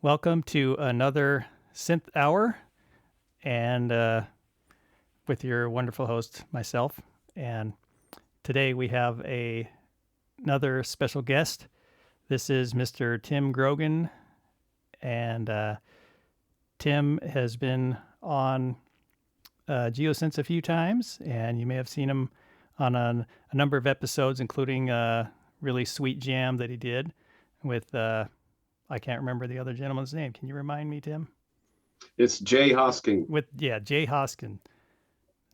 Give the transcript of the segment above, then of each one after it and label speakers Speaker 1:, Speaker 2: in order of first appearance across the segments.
Speaker 1: Welcome to another synth hour, and with your wonderful host, myself. And today we have another special guest. This is Mr. Tim Grogan, and Tim has been on GeoSynth a few times, and you may have seen him on a number of episodes, including a really sweet jam that he did with I can't remember the other gentleman's name. Can you remind me, Tim?
Speaker 2: It's Jay Hosking.
Speaker 1: Jay Hoskin,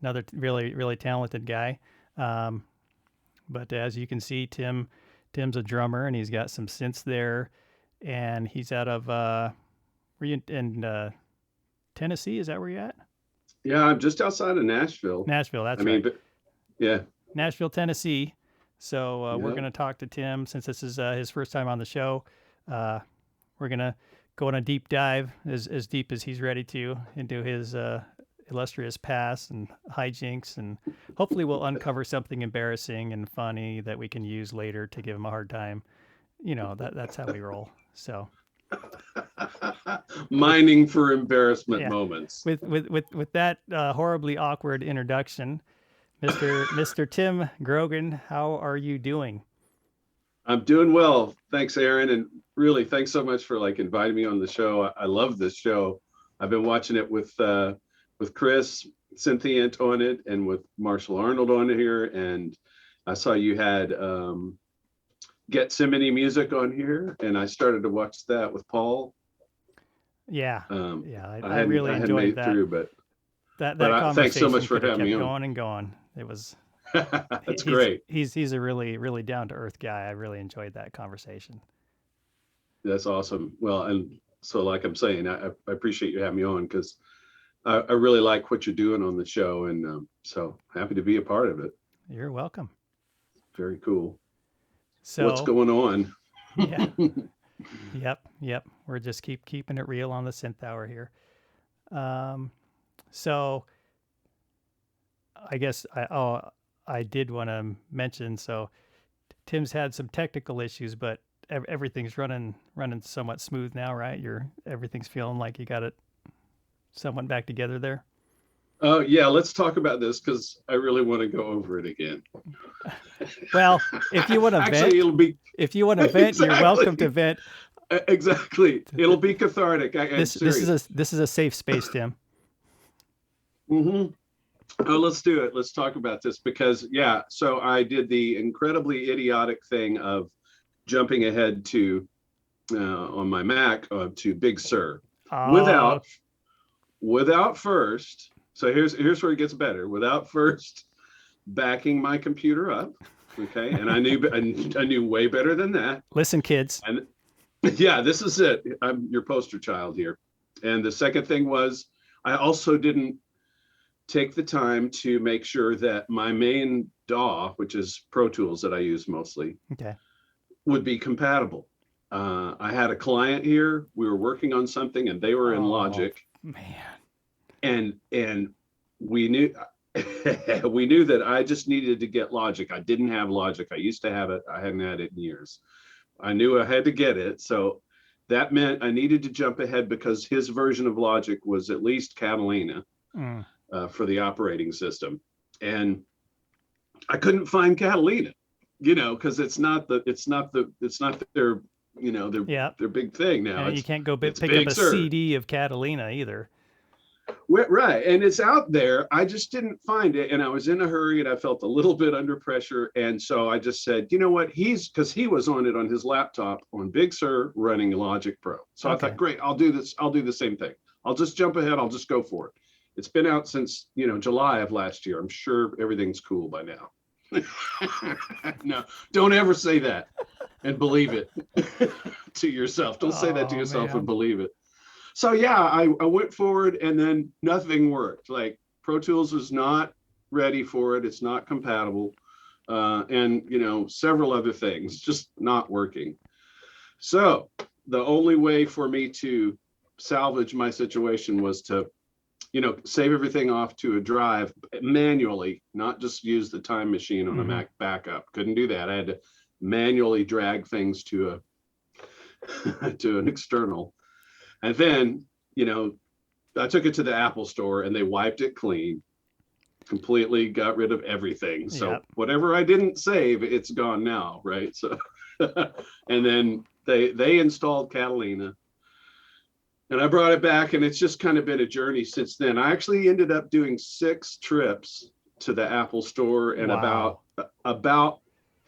Speaker 1: another really talented guy. Um, but as you can see, Tim's a drummer, and he's got some synths there, and he's out of were you in Tennessee? Is that where you're at?
Speaker 2: Yeah, I'm just outside of Nashville.
Speaker 1: Nashville, that's
Speaker 2: I mean,
Speaker 1: right.
Speaker 2: but yeah,
Speaker 1: Nashville, Tennessee. So we're
Speaker 2: yeah.
Speaker 1: going to talk to Tim since this is his first time on the show. Uh, we're going to go on a deep dive, as deep as he's ready to, into his illustrious past and hijinks. And hopefully we'll uncover something embarrassing and funny that we can use later to give him a hard time. You know, that's how we roll. So with,
Speaker 2: Mining for embarrassment
Speaker 1: yeah,
Speaker 2: moments.
Speaker 1: with that horribly awkward introduction, Mr. Tim Grogan, how are you doing?
Speaker 2: I'm doing well. Thanks, Aaron. And really, thanks so much for inviting me on the show. I love this show. I've been watching it with Chris Cynthient on it and with Marshall Arnold on here. And I saw you had Gethsemane music on here, and I started to watch that with Paul.
Speaker 1: Yeah,
Speaker 2: Um,
Speaker 1: yeah,
Speaker 2: I
Speaker 1: really
Speaker 2: hadn't made
Speaker 1: enjoyed
Speaker 2: it
Speaker 1: that.
Speaker 2: through, but
Speaker 1: That
Speaker 2: thanks so much
Speaker 1: conversation
Speaker 2: for
Speaker 1: could have
Speaker 2: having me
Speaker 1: kept
Speaker 2: on.
Speaker 1: going and going. It was
Speaker 2: That's great.
Speaker 1: he's a really down to earth guy. I really enjoyed that conversation.
Speaker 2: That's awesome. Well, and so like I'm saying, I appreciate you having me on because I really like what you're doing on the show, and so happy to be a part of it.
Speaker 1: You're welcome.
Speaker 2: Very cool. What's
Speaker 1: So
Speaker 2: going on?
Speaker 1: yeah, yep. We're just keeping it real on the synth hour here. Um, so I guess I did want to mention, so Tim's had some technical issues, but everything's running somewhat smooth now, right? Everything's feeling like you got it somewhat back together there.
Speaker 2: Yeah, let's talk about this because I really want to go over it again.
Speaker 1: Well, if you want to
Speaker 2: Actually,
Speaker 1: vent,
Speaker 2: it'll be
Speaker 1: you're welcome to
Speaker 2: exactly,
Speaker 1: vent.
Speaker 2: exactly. It'll be cathartic. I'm serious.
Speaker 1: This is a safe space, Tim.
Speaker 2: Hmm. Oh, let's do it. Let's talk about this because yeah. So I did the incredibly idiotic thing of jumping ahead to on my Mac to Big Sur
Speaker 1: Uh,
Speaker 2: without first. So here's where it gets better. Without first backing my computer up, okay? And I knew way better than that.
Speaker 1: Listen, kids.
Speaker 2: And yeah, this is it. I'm your poster child here. And the second thing was I also didn't take the time to make sure that my main DAW, which is Pro Tools that I use mostly,
Speaker 1: Okay.
Speaker 2: would be compatible. I had a client here. We were working on something, and they were in
Speaker 1: Oh
Speaker 2: Logic,
Speaker 1: man.
Speaker 2: and we knew we knew that I just needed to get Logic. I didn't have Logic. I used to have it. I hadn't had it in years. I knew I had to get it, so that meant I needed to jump ahead because his version of Logic was at least Catalina
Speaker 1: Mm.
Speaker 2: for the operating system, and I couldn't find Catalina, because it's not their
Speaker 1: Yeah.
Speaker 2: their big thing now.
Speaker 1: And you can't go
Speaker 2: It's
Speaker 1: pick up
Speaker 2: Big
Speaker 1: a
Speaker 2: Sur.
Speaker 1: CD of Catalina either.
Speaker 2: Right, and it's out there. I just didn't find it, and I was in a hurry, and I felt a little bit under pressure, and so I just said, you know what? Because he was on it on his laptop on Big Sur running Logic Pro. So I
Speaker 1: Okay.
Speaker 2: thought, great, I'll do this. I'll do the same thing. I'll just jump ahead. I'll just go for it. It's been out since July of last year. I'm sure everything's cool by now. No, don't ever say that and believe it to yourself. Don't say that to
Speaker 1: Oh
Speaker 2: yourself and
Speaker 1: man.
Speaker 2: believe it. So yeah, I went forward and then nothing worked. Like Pro Tools is not ready for it. It's not compatible. And several other things just not working. So the only way for me to salvage my situation was to save everything off to a drive manually, not just use the time machine on a
Speaker 1: Mm-hmm.
Speaker 2: Mac backup. Couldn't do that. I had to manually drag things to a to an external. And then, I took it to the Apple store and they wiped it clean, completely got rid of everything. So
Speaker 1: Yep.
Speaker 2: whatever I didn't save, it's gone now, right? So, and then they installed Catalina, and I brought it back, and it's just kind of been a journey since then. I actually ended up doing 6 trips to the Apple store and
Speaker 1: Wow.
Speaker 2: about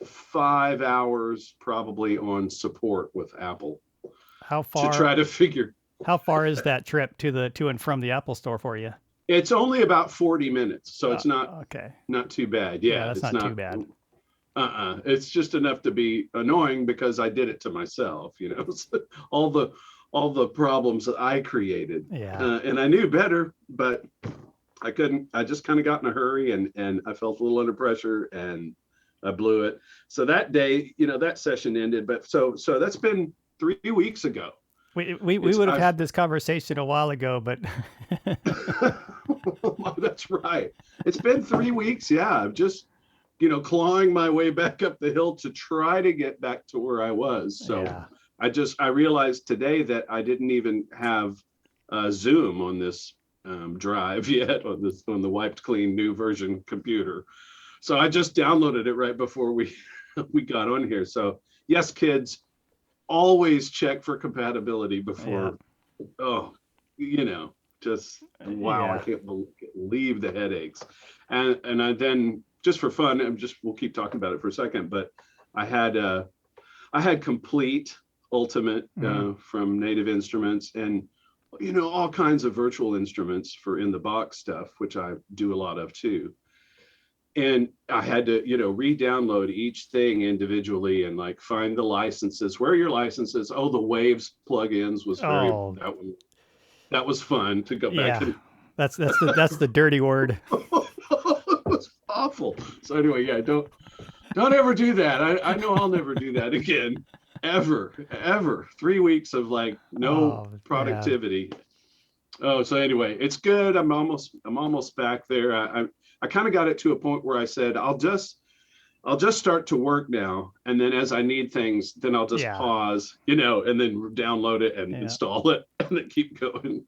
Speaker 2: 5 hours probably on support with Apple
Speaker 1: How
Speaker 2: to
Speaker 1: far
Speaker 2: try to figure.
Speaker 1: how far is that trip to and from the Apple store for you?
Speaker 2: It's only about 40 minutes, so it's
Speaker 1: Okay.
Speaker 2: not too bad.
Speaker 1: Yeah,
Speaker 2: Yeah,
Speaker 1: that's
Speaker 2: it's
Speaker 1: not too
Speaker 2: not.
Speaker 1: bad.
Speaker 2: It's just enough to be annoying because I did it to myself, all the problems that I created.
Speaker 1: Yeah.
Speaker 2: And I knew better, but I couldn't. I just kind of got in a hurry, and I felt a little under pressure, and I blew it. So that day, that session ended. But so that's been 3 weeks ago.
Speaker 1: We would have had this conversation a while ago, but
Speaker 2: That's right. It's been 3 weeks. Yeah, I'm just clawing my way back up the hill to try to get back to where I was. So
Speaker 1: yeah.
Speaker 2: I realized today that I didn't even have Zoom on this drive yet on the wiped clean new version computer. So I just downloaded it right before we we got on here. So yes, kids, always check for compatibility before. Oh, just wow,
Speaker 1: Yeah.
Speaker 2: I can't believe the headaches. And I then, just for fun, we'll keep talking about it for a second, but I had complete ultimate from Native Instruments, and all kinds of virtual instruments for in the box stuff, which I do a lot of too. And I had to re-download each thing individually and like find the licenses. Where are your licenses? Oh, the Waves plugins was
Speaker 1: Oh,
Speaker 2: that was fun to go back
Speaker 1: yeah.
Speaker 2: and
Speaker 1: That's the dirty word.
Speaker 2: it was awful. So anyway, yeah, don't ever do that. I know I'll never do that again. Ever. 3 weeks of like no
Speaker 1: Oh, man.
Speaker 2: productivity. Oh, so anyway, it's good. I'm almost back there. I kind of got it to a point where I said I'll just start to work now, and then as I need things, then I'll just
Speaker 1: Yeah.
Speaker 2: pause, and then download it and
Speaker 1: Yeah.
Speaker 2: install it, and then keep going.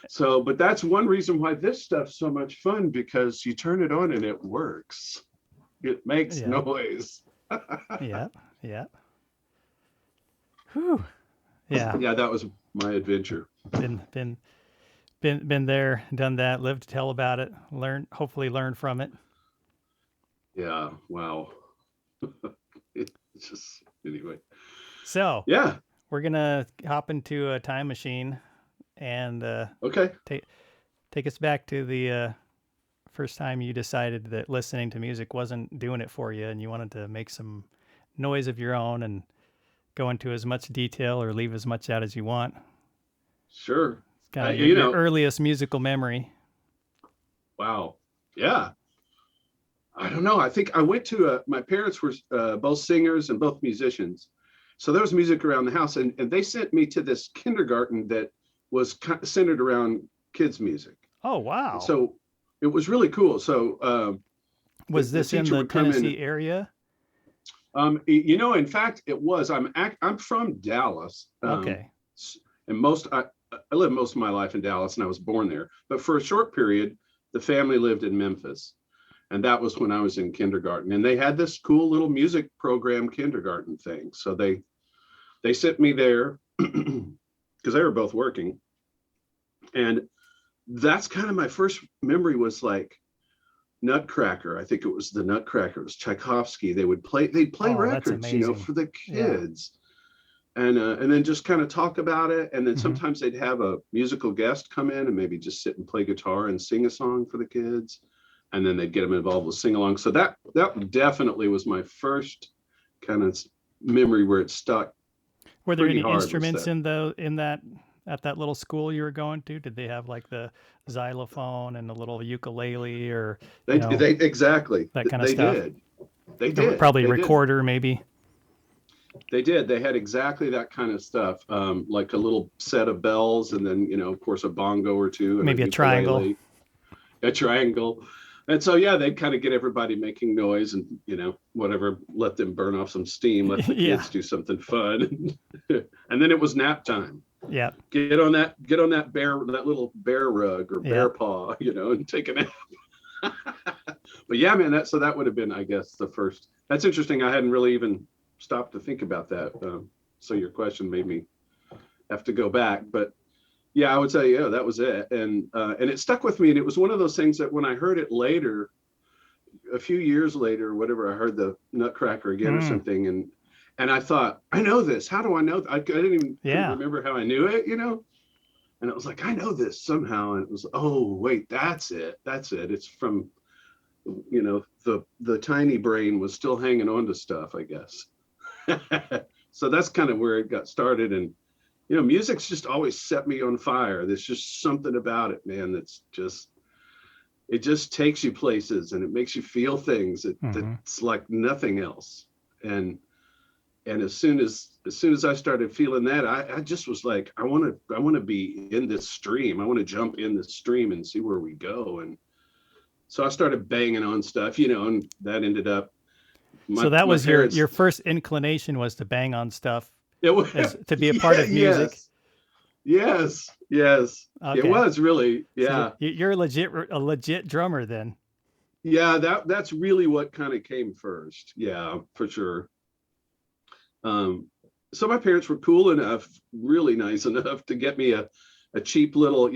Speaker 2: So, but that's one reason why this stuff's so much fun, because you turn it on and it works. It makes
Speaker 1: Yeah.
Speaker 2: noise.
Speaker 1: Yeah. Yeah. Whew. Yeah.
Speaker 2: Yeah, that was my adventure.
Speaker 1: Been there, done that, lived to tell about it, hopefully learn from it.
Speaker 2: Yeah, wow. It's just anyway.
Speaker 1: So
Speaker 2: Yeah.
Speaker 1: we're gonna hop into a time machine and
Speaker 2: Okay.
Speaker 1: take us back to the first time you decided that listening to music wasn't doing it for you and you wanted to make some noise of your own and go into as much detail or leave as much out as you want.
Speaker 2: Sure.
Speaker 1: It's kind of your
Speaker 2: You know,
Speaker 1: earliest musical memory.
Speaker 2: wow. Yeah. I don't know. I think I went to my parents were both singers and both musicians. So there was music around the house, and they sent me to this kindergarten that was kind of centered around kids' music.
Speaker 1: Oh,
Speaker 2: And
Speaker 1: wow.
Speaker 2: so it was really cool. So
Speaker 1: Was
Speaker 2: the
Speaker 1: this in
Speaker 2: teacher
Speaker 1: the
Speaker 2: would come
Speaker 1: Tennessee
Speaker 2: in.
Speaker 1: area?
Speaker 2: In fact, it was. I'm from Dallas,
Speaker 1: Okay.
Speaker 2: and I lived most of my life in Dallas, and I was born there. But for a short period, the family lived in Memphis, and that was when I was in kindergarten. And they had this cool little music program kindergarten thing. So they sent me there because they were both working, and that's kind of my first memory was like Nutcracker. I think it was the Nutcracker. It was Tchaikovsky. They'd play
Speaker 1: Oh, that's
Speaker 2: records,
Speaker 1: amazing.
Speaker 2: for the
Speaker 1: Yeah.
Speaker 2: kids, and then just kind of talk about it. And then
Speaker 1: Hmm.
Speaker 2: sometimes they'd have a musical guest come in and maybe just sit and play guitar and sing a song for the kids. And then they'd get them involved with sing along. So that definitely was my first kind of memory where it stuck
Speaker 1: Were there
Speaker 2: pretty
Speaker 1: any
Speaker 2: hard, was
Speaker 1: instruments
Speaker 2: that.
Speaker 1: in that at that little school you were going to? Did they have like the xylophone and the little ukulele or
Speaker 2: They exactly
Speaker 1: that kind of
Speaker 2: they
Speaker 1: stuff?
Speaker 2: did. They did.
Speaker 1: Probably a
Speaker 2: They did.
Speaker 1: recorder, maybe.
Speaker 2: They did. They had exactly that kind of stuff, like a little set of bells, and then of course, a bongo or two, and
Speaker 1: Maybe a triangle.
Speaker 2: ukulele, a triangle. And so, yeah, they'd kind of get everybody making noise, and whatever, let them burn off some steam, let the
Speaker 1: Yeah.
Speaker 2: kids do something fun, and then it was nap time.
Speaker 1: Yeah.
Speaker 2: Get on that little bear rug or
Speaker 1: Yeah.
Speaker 2: bear paw, and take a nap. But yeah, man, that would have been, I guess, the first. That's interesting. I hadn't really even stopped to think about that. So your question made me have to go back. But yeah, I would say, yeah, that was it. And it stuck with me. And it was one of those things that when I heard it later, a few years later, whatever, I heard the Nutcracker again or something. And I thought, I know this. How do I know? I didn't even couldn't remember how I knew it, And it was like, I know this somehow. And it was, oh, wait, that's it. That's it. It's from, the tiny brain was still hanging on to stuff, I guess. So that's kind of where it got started. And, music's just always set me on fire. There's just something about it, man, it just takes you places and it makes you feel things. It's like nothing else. And as soon as I started feeling that, I just was like, I want to be in this stream. I want to jump in this stream and see where we go. And so I started banging on stuff, and that ended up.
Speaker 1: So that was your first inclination, was to bang on stuff,
Speaker 2: it was,
Speaker 1: to be a part of music.
Speaker 2: Yes. Okay. It was really, yeah.
Speaker 1: So you're a legit drummer then.
Speaker 2: Yeah, that's really what kind of came first. Yeah, for sure. So my parents were cool enough, really nice enough, to get me a cheap little,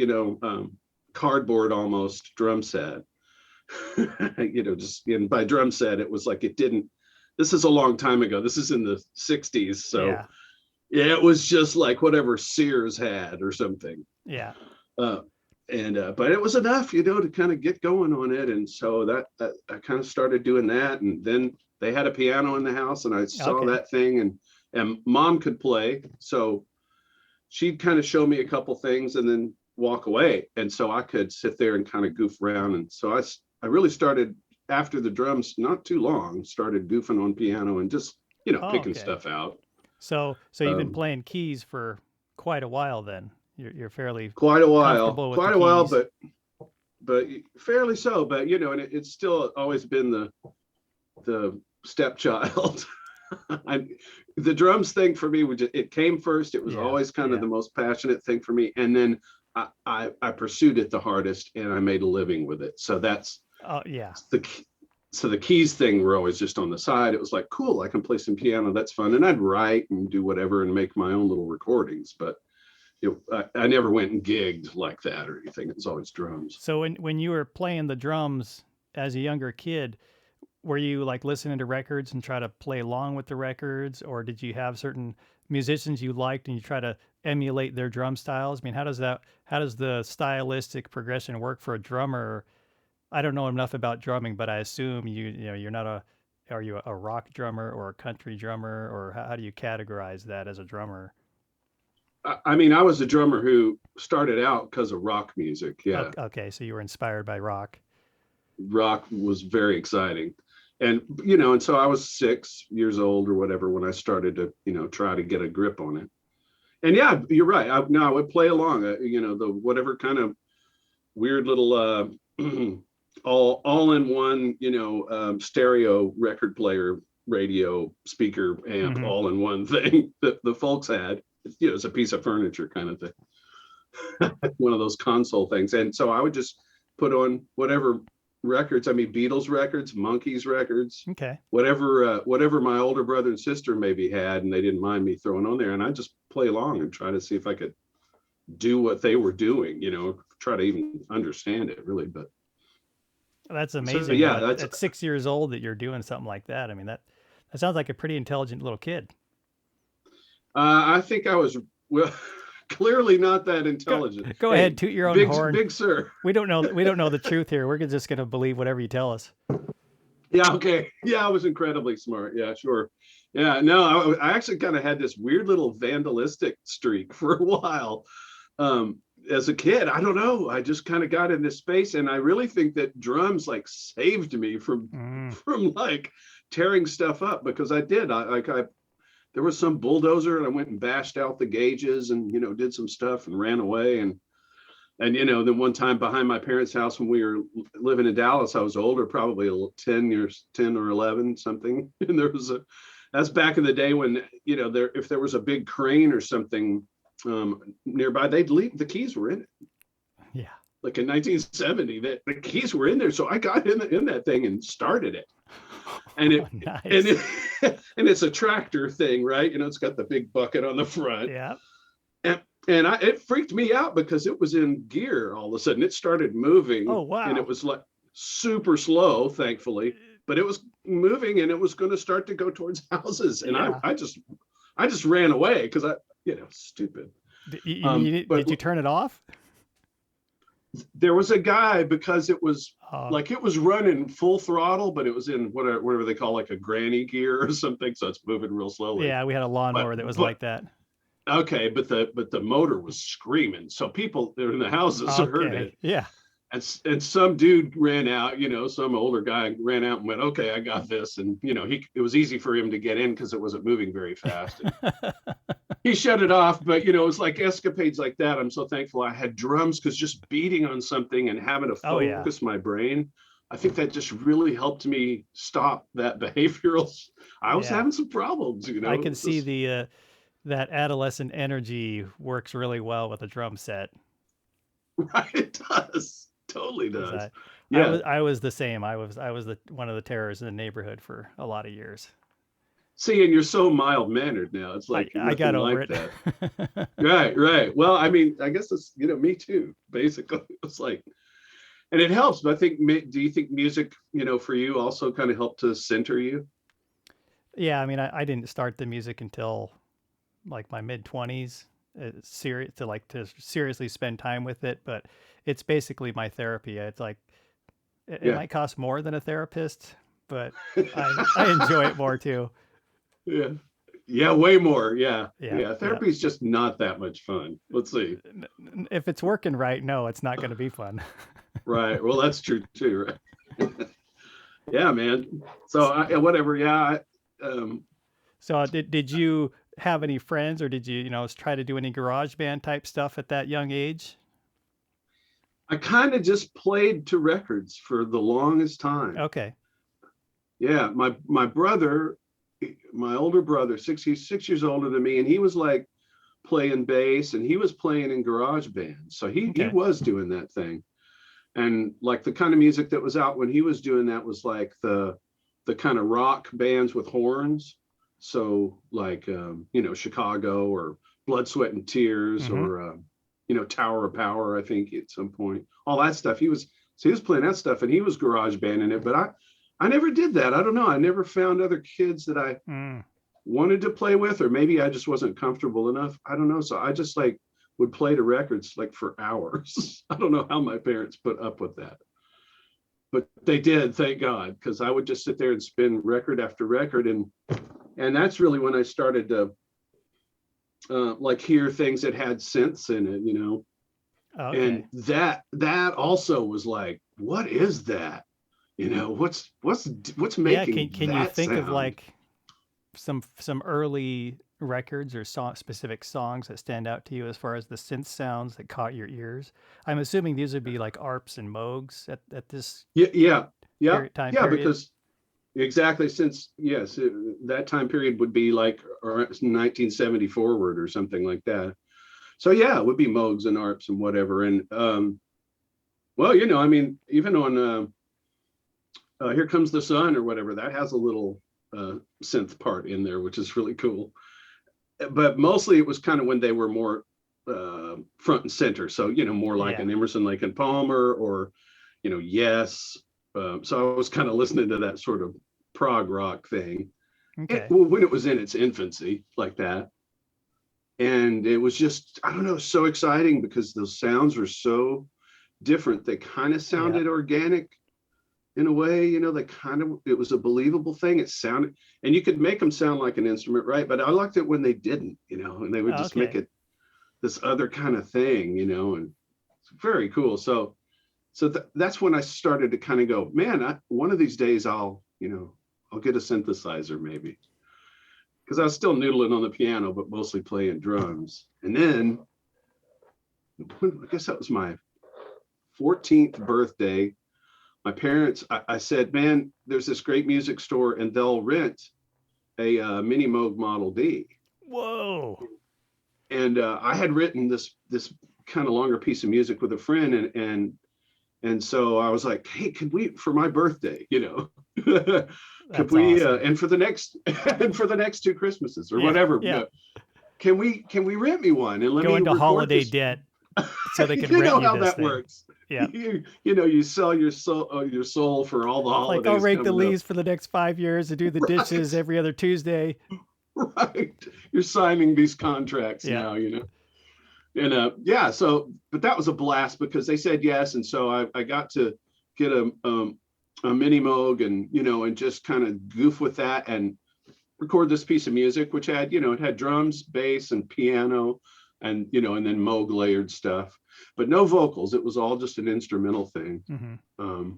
Speaker 2: cardboard almost drum set. And by drum set, it was like this is a long time ago. This is in the 60s. So yeah, it was just like whatever Sears had or something.
Speaker 1: Yeah.
Speaker 2: But it was enough, to kind of get going on it. And so that I kind of started doing that. And then they had a piano in the house and I saw that thing, and Mom could play. So she'd kind of show me a couple things and then walk away. And so I could sit there and kind of goof around. And so I really started, after the drums, not too long, started goofing on piano and just, picking stuff out.
Speaker 1: So you've been playing keys for quite a while then. You're fairly
Speaker 2: quite a while, but fairly so. But and it's still always been the stepchild. The drums thing for me, it came first. It was always kind of the most passionate thing for me, and then I pursued it the hardest, and I made a living with it. So that's the keys thing were always just on the side. It was like, cool, I can play some piano. That's fun. And I'd write and do whatever and make my own little recordings. But I never went and gigged like that or anything. It was always drums.
Speaker 1: So when you were playing the drums as a younger kid, were you like listening to records and try to play along with the records? Or did you have certain musicians you liked and you try to emulate their drum styles? I mean, how does the stylistic progression work for a drummer? I don't know enough about drumming, but I assume you're not are you a rock drummer or a country drummer, or how do you categorize that as a drummer?
Speaker 2: I mean, I was a drummer who started out because of rock music. Yeah.
Speaker 1: Okay. So you were inspired by rock.
Speaker 2: Rock was very exciting. And, and so I was 6 years old or whatever when I started to, try to get a grip on it. And yeah, you're right. I would play along, the whatever kind of weird little, all in one, stereo record player, radio speaker amp, all in one thing that the folks had. It's a piece of furniture kind of thing. One of those console things. And so I would just put on whatever records. I mean, Beatles records, Monkees records, whatever my older brother and sister maybe had, and they didn't mind me throwing on there. And I just play along and try to see if I could do what they were doing, try to even understand it really. But
Speaker 1: that's amazing. So, yeah, at 6 years old that you're doing something like that. I mean, that sounds like a pretty intelligent little kid.
Speaker 2: I think I was, well, clearly not that intelligent.
Speaker 1: Go ahead, toot your own horn.
Speaker 2: Big sir.
Speaker 1: We don't know the truth here. We're just going to believe whatever you tell us.
Speaker 2: Yeah, okay. Yeah, I was incredibly smart. Yeah, sure. Yeah, no, I actually kind of had this weird little vandalistic streak for a while. As a kid, I don't know. I just kind of got in this space, and I really think that drums like saved me from like tearing stuff up, because I did. There was some bulldozer, and I went and bashed out the gauges, and did some stuff and ran away. And then one time behind my parents' house when we were living in Dallas, I was older, probably 10 or 11 something, and that's back in the day when if there was a big crane or something nearby, they'd leave, the keys were in it.
Speaker 1: Yeah.
Speaker 2: Like in 1970, the keys were in there. So I got in that thing and started it. And
Speaker 1: Oh,
Speaker 2: it, and
Speaker 1: nice.
Speaker 2: it, and it's a tractor thing, right? It's got the big bucket on the front.
Speaker 1: Yeah.
Speaker 2: And it freaked me out because it was in gear all of a sudden. It started moving
Speaker 1: Oh,
Speaker 2: and it
Speaker 1: wow.
Speaker 2: was like super slow, thankfully, but it was moving and it was going to start to go towards houses. And
Speaker 1: Yeah.
Speaker 2: I just ran away because stupid. But
Speaker 1: Did you turn it off?
Speaker 2: there was a guy, because it was
Speaker 1: Oh,
Speaker 2: like it was running full throttle, but it was in whatever they call like a granny gear or something. So it's moving real slowly.
Speaker 1: yeah. We had a
Speaker 2: But
Speaker 1: lawnmower that was
Speaker 2: but
Speaker 1: like that.
Speaker 2: okay, but the motor was screaming. So people in the houses heard
Speaker 1: Okay.
Speaker 2: it.
Speaker 1: Yeah.
Speaker 2: And some dude ran out, some older guy ran out and went, okay, I got this. And it was easy for him to get in because it wasn't moving very fast. And he shut it off. But it was like escapades like that. I'm so thankful I had drums, because just beating on something and having to
Speaker 1: Oh, yeah.
Speaker 2: focus my brain, I think that just really helped me stop that behavioral. I was
Speaker 1: Yeah.
Speaker 2: having some problems,
Speaker 1: I can see
Speaker 2: just
Speaker 1: the that adolescent energy works really well with a drum set.
Speaker 2: right. It does. Totally
Speaker 1: 'Cause
Speaker 2: does.
Speaker 1: I
Speaker 2: Yeah.
Speaker 1: was the same. I was the one of the terrors in the neighborhood for a lot of years.
Speaker 2: See, and you're so mild mannered now. It's like you're
Speaker 1: I got
Speaker 2: nothing
Speaker 1: over
Speaker 2: like
Speaker 1: it.
Speaker 2: that. Right, right. Well, I mean, I guess it's me too. Basically, it's like, and it helps. But I think, do you think music, for you also kind of helped to center you?
Speaker 1: Yeah, I mean, I didn't start the music until like my mid 20s, serious to seriously spend time with it, but it's basically my therapy. It's like it
Speaker 2: Yeah,
Speaker 1: might cost more than a therapist, but I enjoy it more too.
Speaker 2: yeah, yeah. Way more. Yeah,
Speaker 1: Yeah,
Speaker 2: yeah.
Speaker 1: yeah.
Speaker 2: Therapy is just not that much fun. Let's see.
Speaker 1: If it's working right, no, it's not going to be fun.
Speaker 2: Right. Well, that's true too. Right. Yeah, man. So whatever. Yeah.
Speaker 1: So did you have any friends, or did you try to do any garage band type stuff at that young age?
Speaker 2: I kind of just played to records for the longest time.
Speaker 1: Okay.
Speaker 2: Yeah, my brother, my older brother, he's 6 years older than me, and he was like playing bass, and he was playing in garage bands. So he
Speaker 1: Okay.
Speaker 2: was doing that thing. And like the kind of music that was out when he was doing that was like the kind of rock bands with horns. So like Chicago, or Blood, Sweat and Tears,
Speaker 1: Mm-hmm.
Speaker 2: or Tower of Power, I think at some point. All that stuff. He was playing that stuff, and he was garage banding it, but I never did that. I don't know. I never found other kids that I
Speaker 1: Mm.
Speaker 2: wanted to play with, or maybe I just wasn't comfortable enough. I don't know. So I just like would play to records like for hours. I don't know how my parents put up with that, but they did, thank God, because I would just sit there and spin record after record, and that's really when I started to like hear things that had synths in it,
Speaker 1: Okay.
Speaker 2: and that also was like, what is that? What's
Speaker 1: Yeah,
Speaker 2: making
Speaker 1: can you
Speaker 2: that
Speaker 1: think of
Speaker 2: sound?
Speaker 1: like some early records or specific songs that stand out to you as far as the synth sounds that caught your ears? I'm assuming these would be like ARPs and Moogs at this
Speaker 2: Yeah, yeah, yeah,
Speaker 1: time
Speaker 2: yeah.
Speaker 1: period.
Speaker 2: Because exactly, since yes, that time period would be like 1970 forward or something like that. So yeah, it would be Moogs and ARPs and whatever. And well, I mean, even on Here Comes the Sun or whatever, that has a little synth part in there, which is really cool. But mostly it was kind of when they were more front and center. So, more like
Speaker 1: Yeah.
Speaker 2: an Emerson, Lake and Palmer, or, Yes. So I was kind of listening to that sort of prog rock thing.
Speaker 1: Okay.
Speaker 2: Well, when it was in its infancy, like that. And it was just, I don't know, so exciting because those sounds were so different. They kind of
Speaker 1: Yeah.
Speaker 2: sounded organic in a way, it was a believable thing. It sounded, and you could make them sound like an instrument, right? But I liked it when they didn't, and they would just make
Speaker 1: Okay.
Speaker 2: it this other kind of thing, and it's very cool. So that's when I started to kind of go, man, one of these days I'll get a synthesizer maybe, because I was still noodling on the piano, but mostly playing drums. And then I guess that was my 14th birthday. My parents, I said, man, there's this great music store and they'll rent a Mini Moog Model D.
Speaker 1: Whoa.
Speaker 2: and I had written this kind of longer piece of music with a friend, and so I was like, hey, could we, for my birthday, could
Speaker 1: That's
Speaker 2: we
Speaker 1: awesome.
Speaker 2: and for the next and for the next two Christmases or
Speaker 1: Yeah,
Speaker 2: whatever,
Speaker 1: yeah.
Speaker 2: can we rent me one and let
Speaker 1: Go
Speaker 2: me
Speaker 1: into
Speaker 2: record
Speaker 1: holiday
Speaker 2: this?
Speaker 1: debt so they could
Speaker 2: You
Speaker 1: rent
Speaker 2: know
Speaker 1: you
Speaker 2: how
Speaker 1: this
Speaker 2: that
Speaker 1: thing.
Speaker 2: works.
Speaker 1: Yeah.
Speaker 2: You sell your soul for all the
Speaker 1: Like, I'll
Speaker 2: holidays
Speaker 1: rake the
Speaker 2: coming up.
Speaker 1: leaves for the next 5 years and do the dishes
Speaker 2: Right,
Speaker 1: every other Tuesday.
Speaker 2: right. You're signing these contracts
Speaker 1: Yeah.
Speaker 2: now. And yeah, so but that was a blast because they said yes, and so I got to get a mini Moog and and just kind of goof with that and record this piece of music, which had it had drums, bass, and piano, and and then Moog layered stuff, but no vocals. It was all just an instrumental thing.
Speaker 1: Hmm.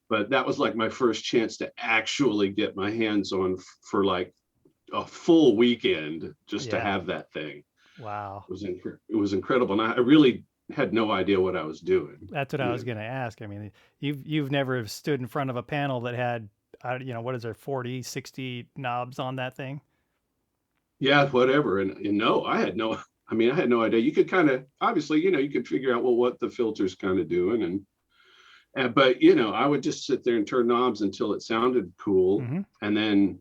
Speaker 2: But that was like my first chance to actually get my hands on for like a full weekend just to
Speaker 1: Yeah.
Speaker 2: have that thing.
Speaker 1: Wow.
Speaker 2: It was incredible, and I really had no idea what I was doing.
Speaker 1: That's what I was going to ask. I mean, you've never stood in front of a panel that had, what is there, 40, 60 knobs on that thing?
Speaker 2: Yeah, whatever. And no, I had no idea. You could kind of obviously, you could figure out what the filter's kind of doing, and but I would just sit there and turn knobs until it sounded cool,
Speaker 1: Hmm.
Speaker 2: and then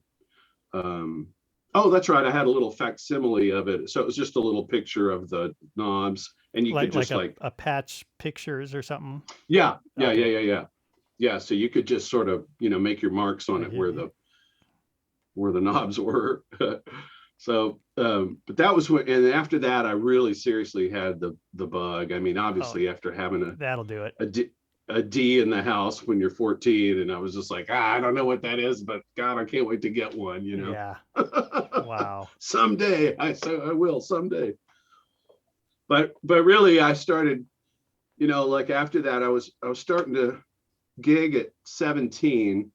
Speaker 2: oh, that's right, I had a little facsimile of it, so it was just a little picture of the knobs, and you could
Speaker 1: Like
Speaker 2: just like
Speaker 1: a patch pictures or something.
Speaker 2: yeah, yeah, yeah,
Speaker 1: Okay.
Speaker 2: yeah, yeah, yeah. So you could just sort of make your marks on
Speaker 1: Like
Speaker 2: it where the knobs were. So, but that was when, and after that, I really seriously had the bug. I mean,
Speaker 1: Oh,
Speaker 2: obviously, after having
Speaker 1: that'll do it.
Speaker 2: a D in the house when you're 14, and I was just like, I don't know what that is, but God, I can't wait to get one.
Speaker 1: Yeah. Wow.
Speaker 2: Someday, I will someday. But really, I started, like after that, I was starting to gig at 17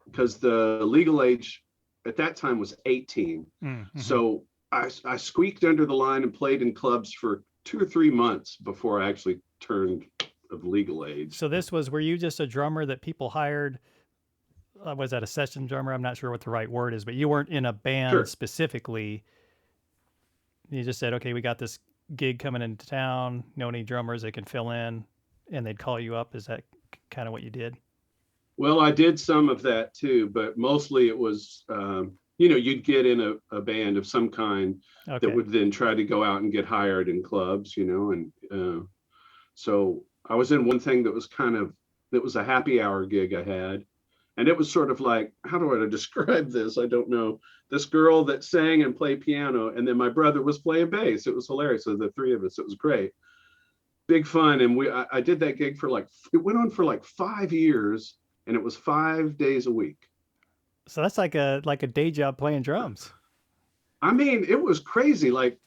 Speaker 2: because the legal age at that time was 18.
Speaker 1: Mm-hmm.
Speaker 2: So I squeaked under the line and played in clubs for 2 or 3 months before I actually turned of legal age.
Speaker 1: So this was, were you just a drummer that people hired? Was that a session drummer? I'm not sure what the right word is, but you weren't in a band
Speaker 2: Sure.
Speaker 1: specifically. You just said, okay, we got this gig coming into town. Know any drummers that can fill in? And they'd call you up. Is that kind of what you did?
Speaker 2: Well, I did some of that too, but mostly it was, you'd get in a band of some kind that
Speaker 1: Okay.
Speaker 2: would then try to go out and get hired in clubs, and so I was in one thing that was a happy hour gig I had. And it was sort of like, how do I describe this? I don't know. This girl that sang and played piano, and then my brother was playing bass. It was hilarious. So the three of us, it was great. Big fun. And I did that gig it went on for like 5 years, and it was 5 days a week.
Speaker 1: So that's like a day job playing drums.
Speaker 2: I mean, it was crazy. Like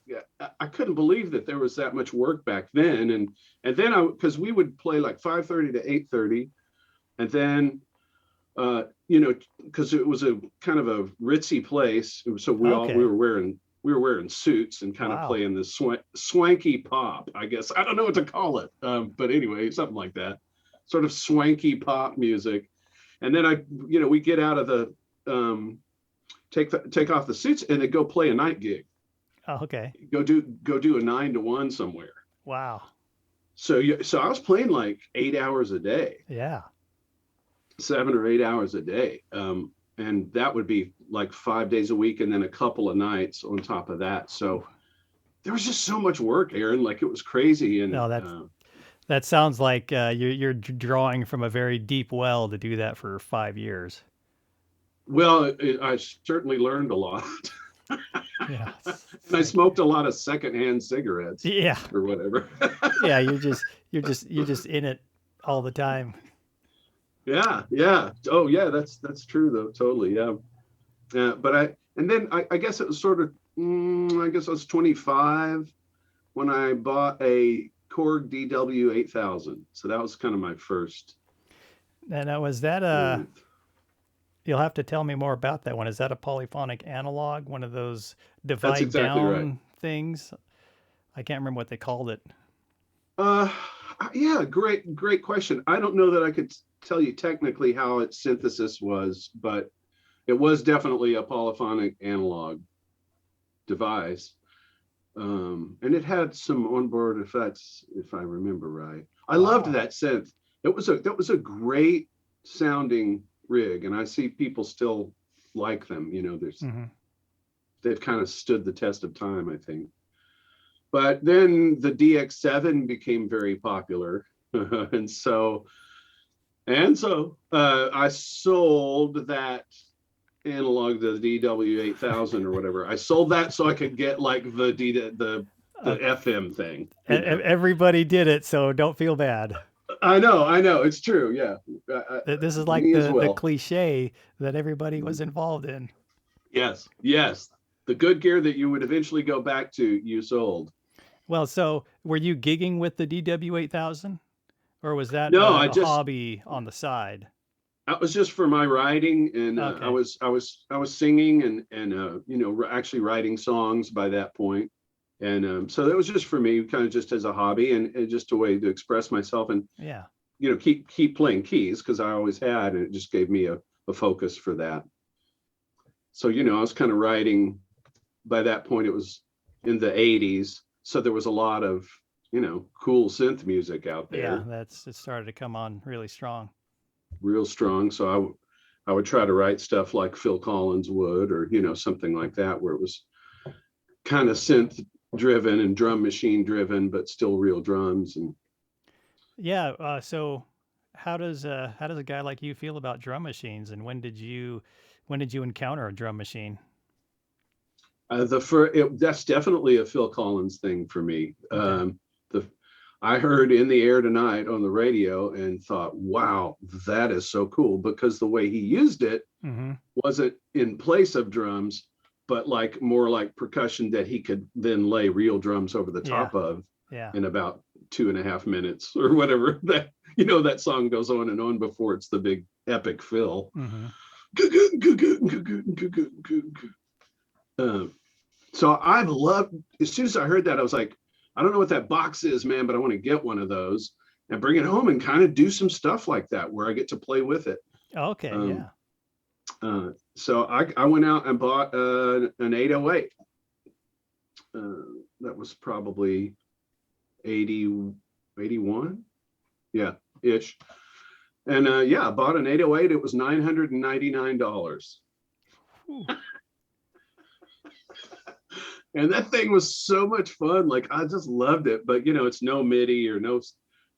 Speaker 2: I couldn't believe that there was that much work back then. And then because we would play like 5:30 to 8:30, and then because it was a kind of a ritzy place, so
Speaker 1: Okay.
Speaker 2: we were wearing suits and kind of
Speaker 1: Wow.
Speaker 2: playing this swanky pop, I guess. I don't know what to call it, but anyway, something like that, sort of swanky pop music. And then we get out of the take off the suits and then go play a night gig.
Speaker 1: Oh, okay.
Speaker 2: Go do a 9 to 1 somewhere.
Speaker 1: Wow.
Speaker 2: So I was playing like 8 hours a day.
Speaker 1: Yeah.
Speaker 2: 7 or 8 hours a day. And that would be like 5 days a week and then a couple of nights on top of that. So there was just so much work, Aaron, like it was crazy. And
Speaker 1: No, that sounds like you're drawing from a very deep well to do that for 5 years.
Speaker 2: well, I certainly learned a lot.
Speaker 1: Yeah.
Speaker 2: And I smoked a lot of secondhand cigarettes
Speaker 1: Yeah.
Speaker 2: or whatever.
Speaker 1: Yeah. You're just in it all the time.
Speaker 2: Yeah, yeah. Oh, yeah, that's true though. Totally. Yeah. And then I guess it was sort of, I guess I was 25 when I bought a Korg DW 8000. So that was kind of my first.
Speaker 1: And was that
Speaker 2: uh,
Speaker 1: you'll have to tell me more about that one. Is that a polyphonic analog, one of those
Speaker 2: that's
Speaker 1: divide
Speaker 2: exactly right.
Speaker 1: down things? I can't remember what they called it.
Speaker 2: Uh, yeah, great question. I don't know that I could tell you technically how its synthesis was, but it was definitely a polyphonic analog device. And it had some onboard effects, if I remember right. I loved
Speaker 1: Wow.
Speaker 2: that synth. That was a great sounding rig, and I see people still like them. You know,
Speaker 1: Hmm.
Speaker 2: they've kind of stood the test of time, I think. But then the DX7 became very popular, and I sold that analog, the DW8000 or whatever. I sold that so I could get like the
Speaker 1: Okay.
Speaker 2: FM thing, you know.
Speaker 1: Everybody did it, so don't feel bad.
Speaker 2: I know, it's true. Yeah,
Speaker 1: This is like
Speaker 2: me as
Speaker 1: the
Speaker 2: well.
Speaker 1: cliche that everybody was involved in.
Speaker 2: Yes, yes. The good gear that you would eventually go back to, you sold.
Speaker 1: Well, so were you gigging with the DW8000, or was that
Speaker 2: No,
Speaker 1: a hobby on the side?
Speaker 2: that was just for my writing, and
Speaker 1: Okay.
Speaker 2: I was singing and you know, actually writing songs by that point. And so that was just for me, kind of just as a hobby, and just a way to express myself, and
Speaker 1: Yeah.
Speaker 2: you know, keep playing keys, because I always had, and it just gave me a focus for that. So you know, I was kind of writing. By that point, it was in the 80s, so there was a lot of, you know, cool synth music out
Speaker 1: Yeah,
Speaker 2: there,
Speaker 1: it started to come on really strong.
Speaker 2: real strong. So I would try to write stuff like Phil Collins would, or you know, something like that, where it was kind of synth driven and drum machine driven, but still real drums. And
Speaker 1: Yeah, so how does a guy like you feel about drum machines, and when did you encounter a drum machine?
Speaker 2: that's definitely a Phil Collins thing for me.
Speaker 1: Okay.
Speaker 2: The I heard "In the Air Tonight" on the radio and thought, wow, that is so cool, because the way he used it
Speaker 1: Mm-hmm.
Speaker 2: wasn't in place of drums, but like more like percussion that he could then lay real drums over the
Speaker 1: Yeah.
Speaker 2: top of
Speaker 1: Yeah.
Speaker 2: in about 2.5 minutes or whatever. That, you know, that song goes on and on before it's the big epic fill.
Speaker 1: Mm-hmm.
Speaker 2: Uh, so I've loved, as soon as I heard that, I was like, I don't know what that box is, man, but I want to get one of those and bring it home and kind of do some stuff like that where I get to play with it.
Speaker 1: Okay.
Speaker 2: Um,
Speaker 1: Yeah.
Speaker 2: so I went out and bought an 808. That was probably 80, 81. Yeah, ish. And yeah, I bought an 808. It was $999.
Speaker 1: Whew.
Speaker 2: And that thing was so much fun. Like, I just loved it. But you know, it's no MIDI or no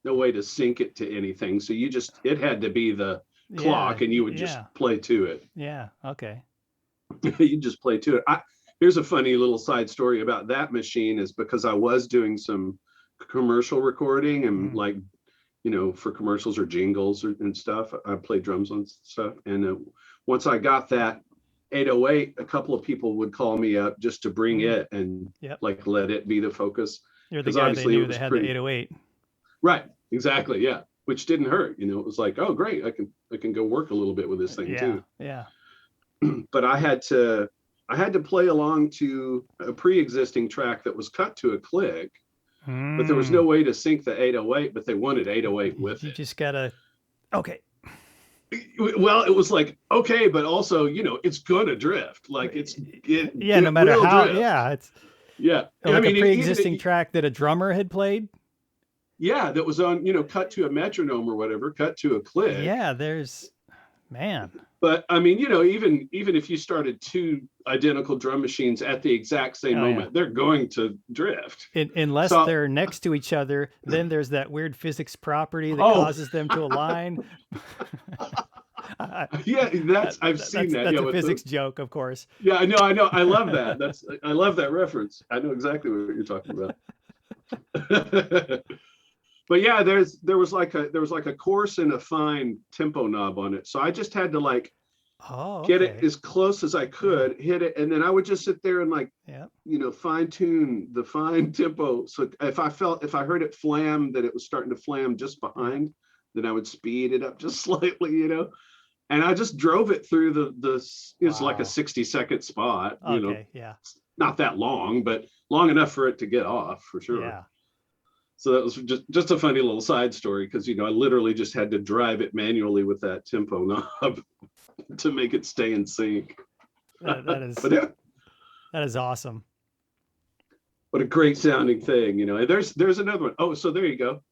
Speaker 2: way to sync it to anything. So it had to be the
Speaker 1: Yeah.
Speaker 2: clock, and you would just
Speaker 1: Yeah.
Speaker 2: play to it.
Speaker 1: Yeah. Okay.
Speaker 2: You just play to it. Here's a funny little side story about that machine, is because I was doing some commercial recording, and
Speaker 1: Mm.
Speaker 2: like, you know, for commercials or jingles and stuff. I play drums on stuff. And once I got that 808, a couple of people would call me up just to bring
Speaker 1: Mm.
Speaker 2: it and
Speaker 1: Yep.
Speaker 2: like let it be the focus,
Speaker 1: You're the
Speaker 2: because
Speaker 1: guy they
Speaker 2: obviously it
Speaker 1: knew that
Speaker 2: was
Speaker 1: had the
Speaker 2: pretty
Speaker 1: 808.
Speaker 2: right. Exactly. Yeah. Which didn't hurt. You know, it was like, oh, great. I can go work a little bit with this thing
Speaker 1: Yeah.
Speaker 2: too.
Speaker 1: Yeah.
Speaker 2: But I had to play along to a pre-existing track that was cut to a click, but there was no
Speaker 1: Mm.
Speaker 2: way to sync the 808, but they wanted 808 with
Speaker 1: You
Speaker 2: it.
Speaker 1: just gotta. Okay.
Speaker 2: Well, it was like, okay, but also, you know, it's gonna drift. Like
Speaker 1: Yeah. No
Speaker 2: it
Speaker 1: matter
Speaker 2: will
Speaker 1: how.
Speaker 2: drift.
Speaker 1: Yeah. It's
Speaker 2: Yeah. I
Speaker 1: like a
Speaker 2: mean,
Speaker 1: pre-existing track that a drummer had played.
Speaker 2: yeah, that was on, you know, cut to a metronome or whatever, cut to a click.
Speaker 1: Yeah. There's man.
Speaker 2: But I mean, you know, even if you started two identical drum machines at the exact same
Speaker 1: Oh yeah.
Speaker 2: moment, they're going to drift.
Speaker 1: Unless
Speaker 2: So,
Speaker 1: they're next to each other, then there's that weird physics property that
Speaker 2: oh,
Speaker 1: causes them to align. I,
Speaker 2: yeah, I've seen that.
Speaker 1: that's
Speaker 2: Yeah,
Speaker 1: a
Speaker 2: with the
Speaker 1: physics joke, of course.
Speaker 2: yeah, I know, I love that. I love that reference. I know exactly what you're talking about. But yeah, there was like a coarse and a fine tempo knob on it, so I just had to like
Speaker 1: Oh,
Speaker 2: get it
Speaker 1: okay.
Speaker 2: as close as I could, hit it, and then I would just sit there and like,
Speaker 1: Yeah.
Speaker 2: you know, fine tune the fine tempo. So if I heard it flam, that it was starting to flam just
Speaker 1: Yeah.
Speaker 2: behind, then I would speed it up just slightly, you know. And I just drove it through it's like a
Speaker 1: Wow.
Speaker 2: 60-second spot, you know,
Speaker 1: Okay. Yeah.
Speaker 2: not that long, but long enough for it to get off for sure.
Speaker 1: Yeah.
Speaker 2: So that was just a funny little side story, because you know, I literally just had to drive it manually with that tempo knob to make it stay in sync.
Speaker 1: That is
Speaker 2: But yeah,
Speaker 1: that is awesome.
Speaker 2: what a great sounding thing, And there's another one. Oh, so there you go.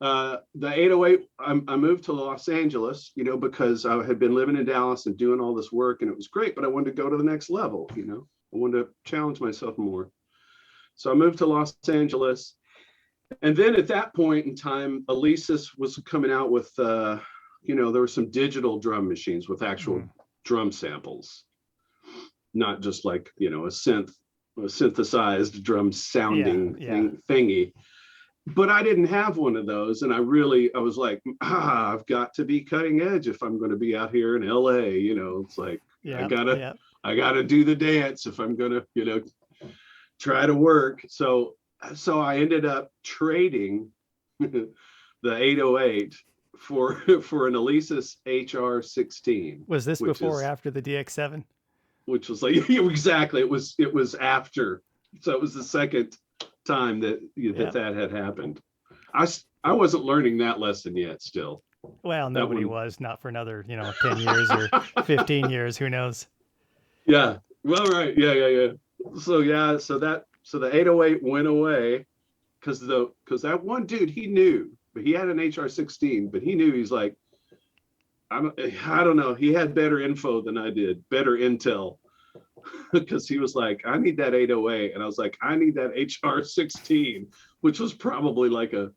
Speaker 2: The 808, I moved to Los Angeles, because I had been living in Dallas and doing all this work, and it was great, but I wanted to go to the next level, I wanted to challenge myself more. So I moved to Los Angeles. And then at that point in time, Alesis was coming out with, there were some digital drum machines with actual drum samples, not just like, a synthesized drum sounding thingy. But I didn't have one of those. And I was like, I've got to be cutting edge if I'm going to be out here in LA, it's like, I gotta do the dance if I'm going to, try to work. So I ended up trading the 808 for an Alesis HR16.
Speaker 1: Was this before or after the DX7?
Speaker 2: Which was like, exactly. It was after. So it was the second time that that had happened. I wasn't learning that lesson yet still.
Speaker 1: Well, nobody was, not for another, 10 years or 15 years, who knows?
Speaker 2: Yeah. Well, right. Yeah. So the 808 went away because that one dude, he knew, but he had an HR16, but he knew, he's like, I don't know. He had better info than I did, better intel, because he was like, I need that 808. And I was like, I need that HR16, which was probably like a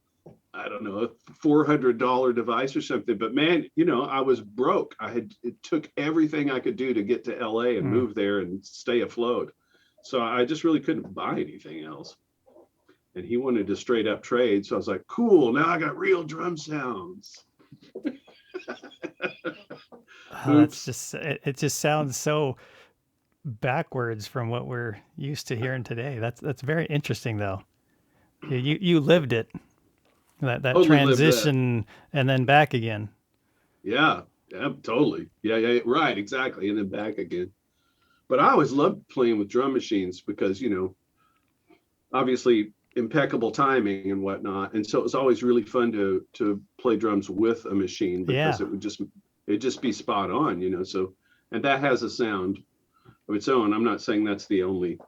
Speaker 2: $400 device or something. But man, I was broke. It took everything I could do to get to LA and move there and stay afloat. So I just really couldn't buy anything else. And he wanted to straight up trade. So I was like, cool, now I got real drum sounds.
Speaker 1: It just sounds so backwards from what we're used to hearing today. That's very interesting though. You lived it, that totally transition, and then back again.
Speaker 2: Yeah, totally. Yeah, right, exactly, and then back again. But I always loved playing with drum machines because, obviously impeccable timing and whatnot. And so it was always really fun to play drums with a machine, because it'd just be spot on, so, and that has a sound of its own. I'm not saying that's the only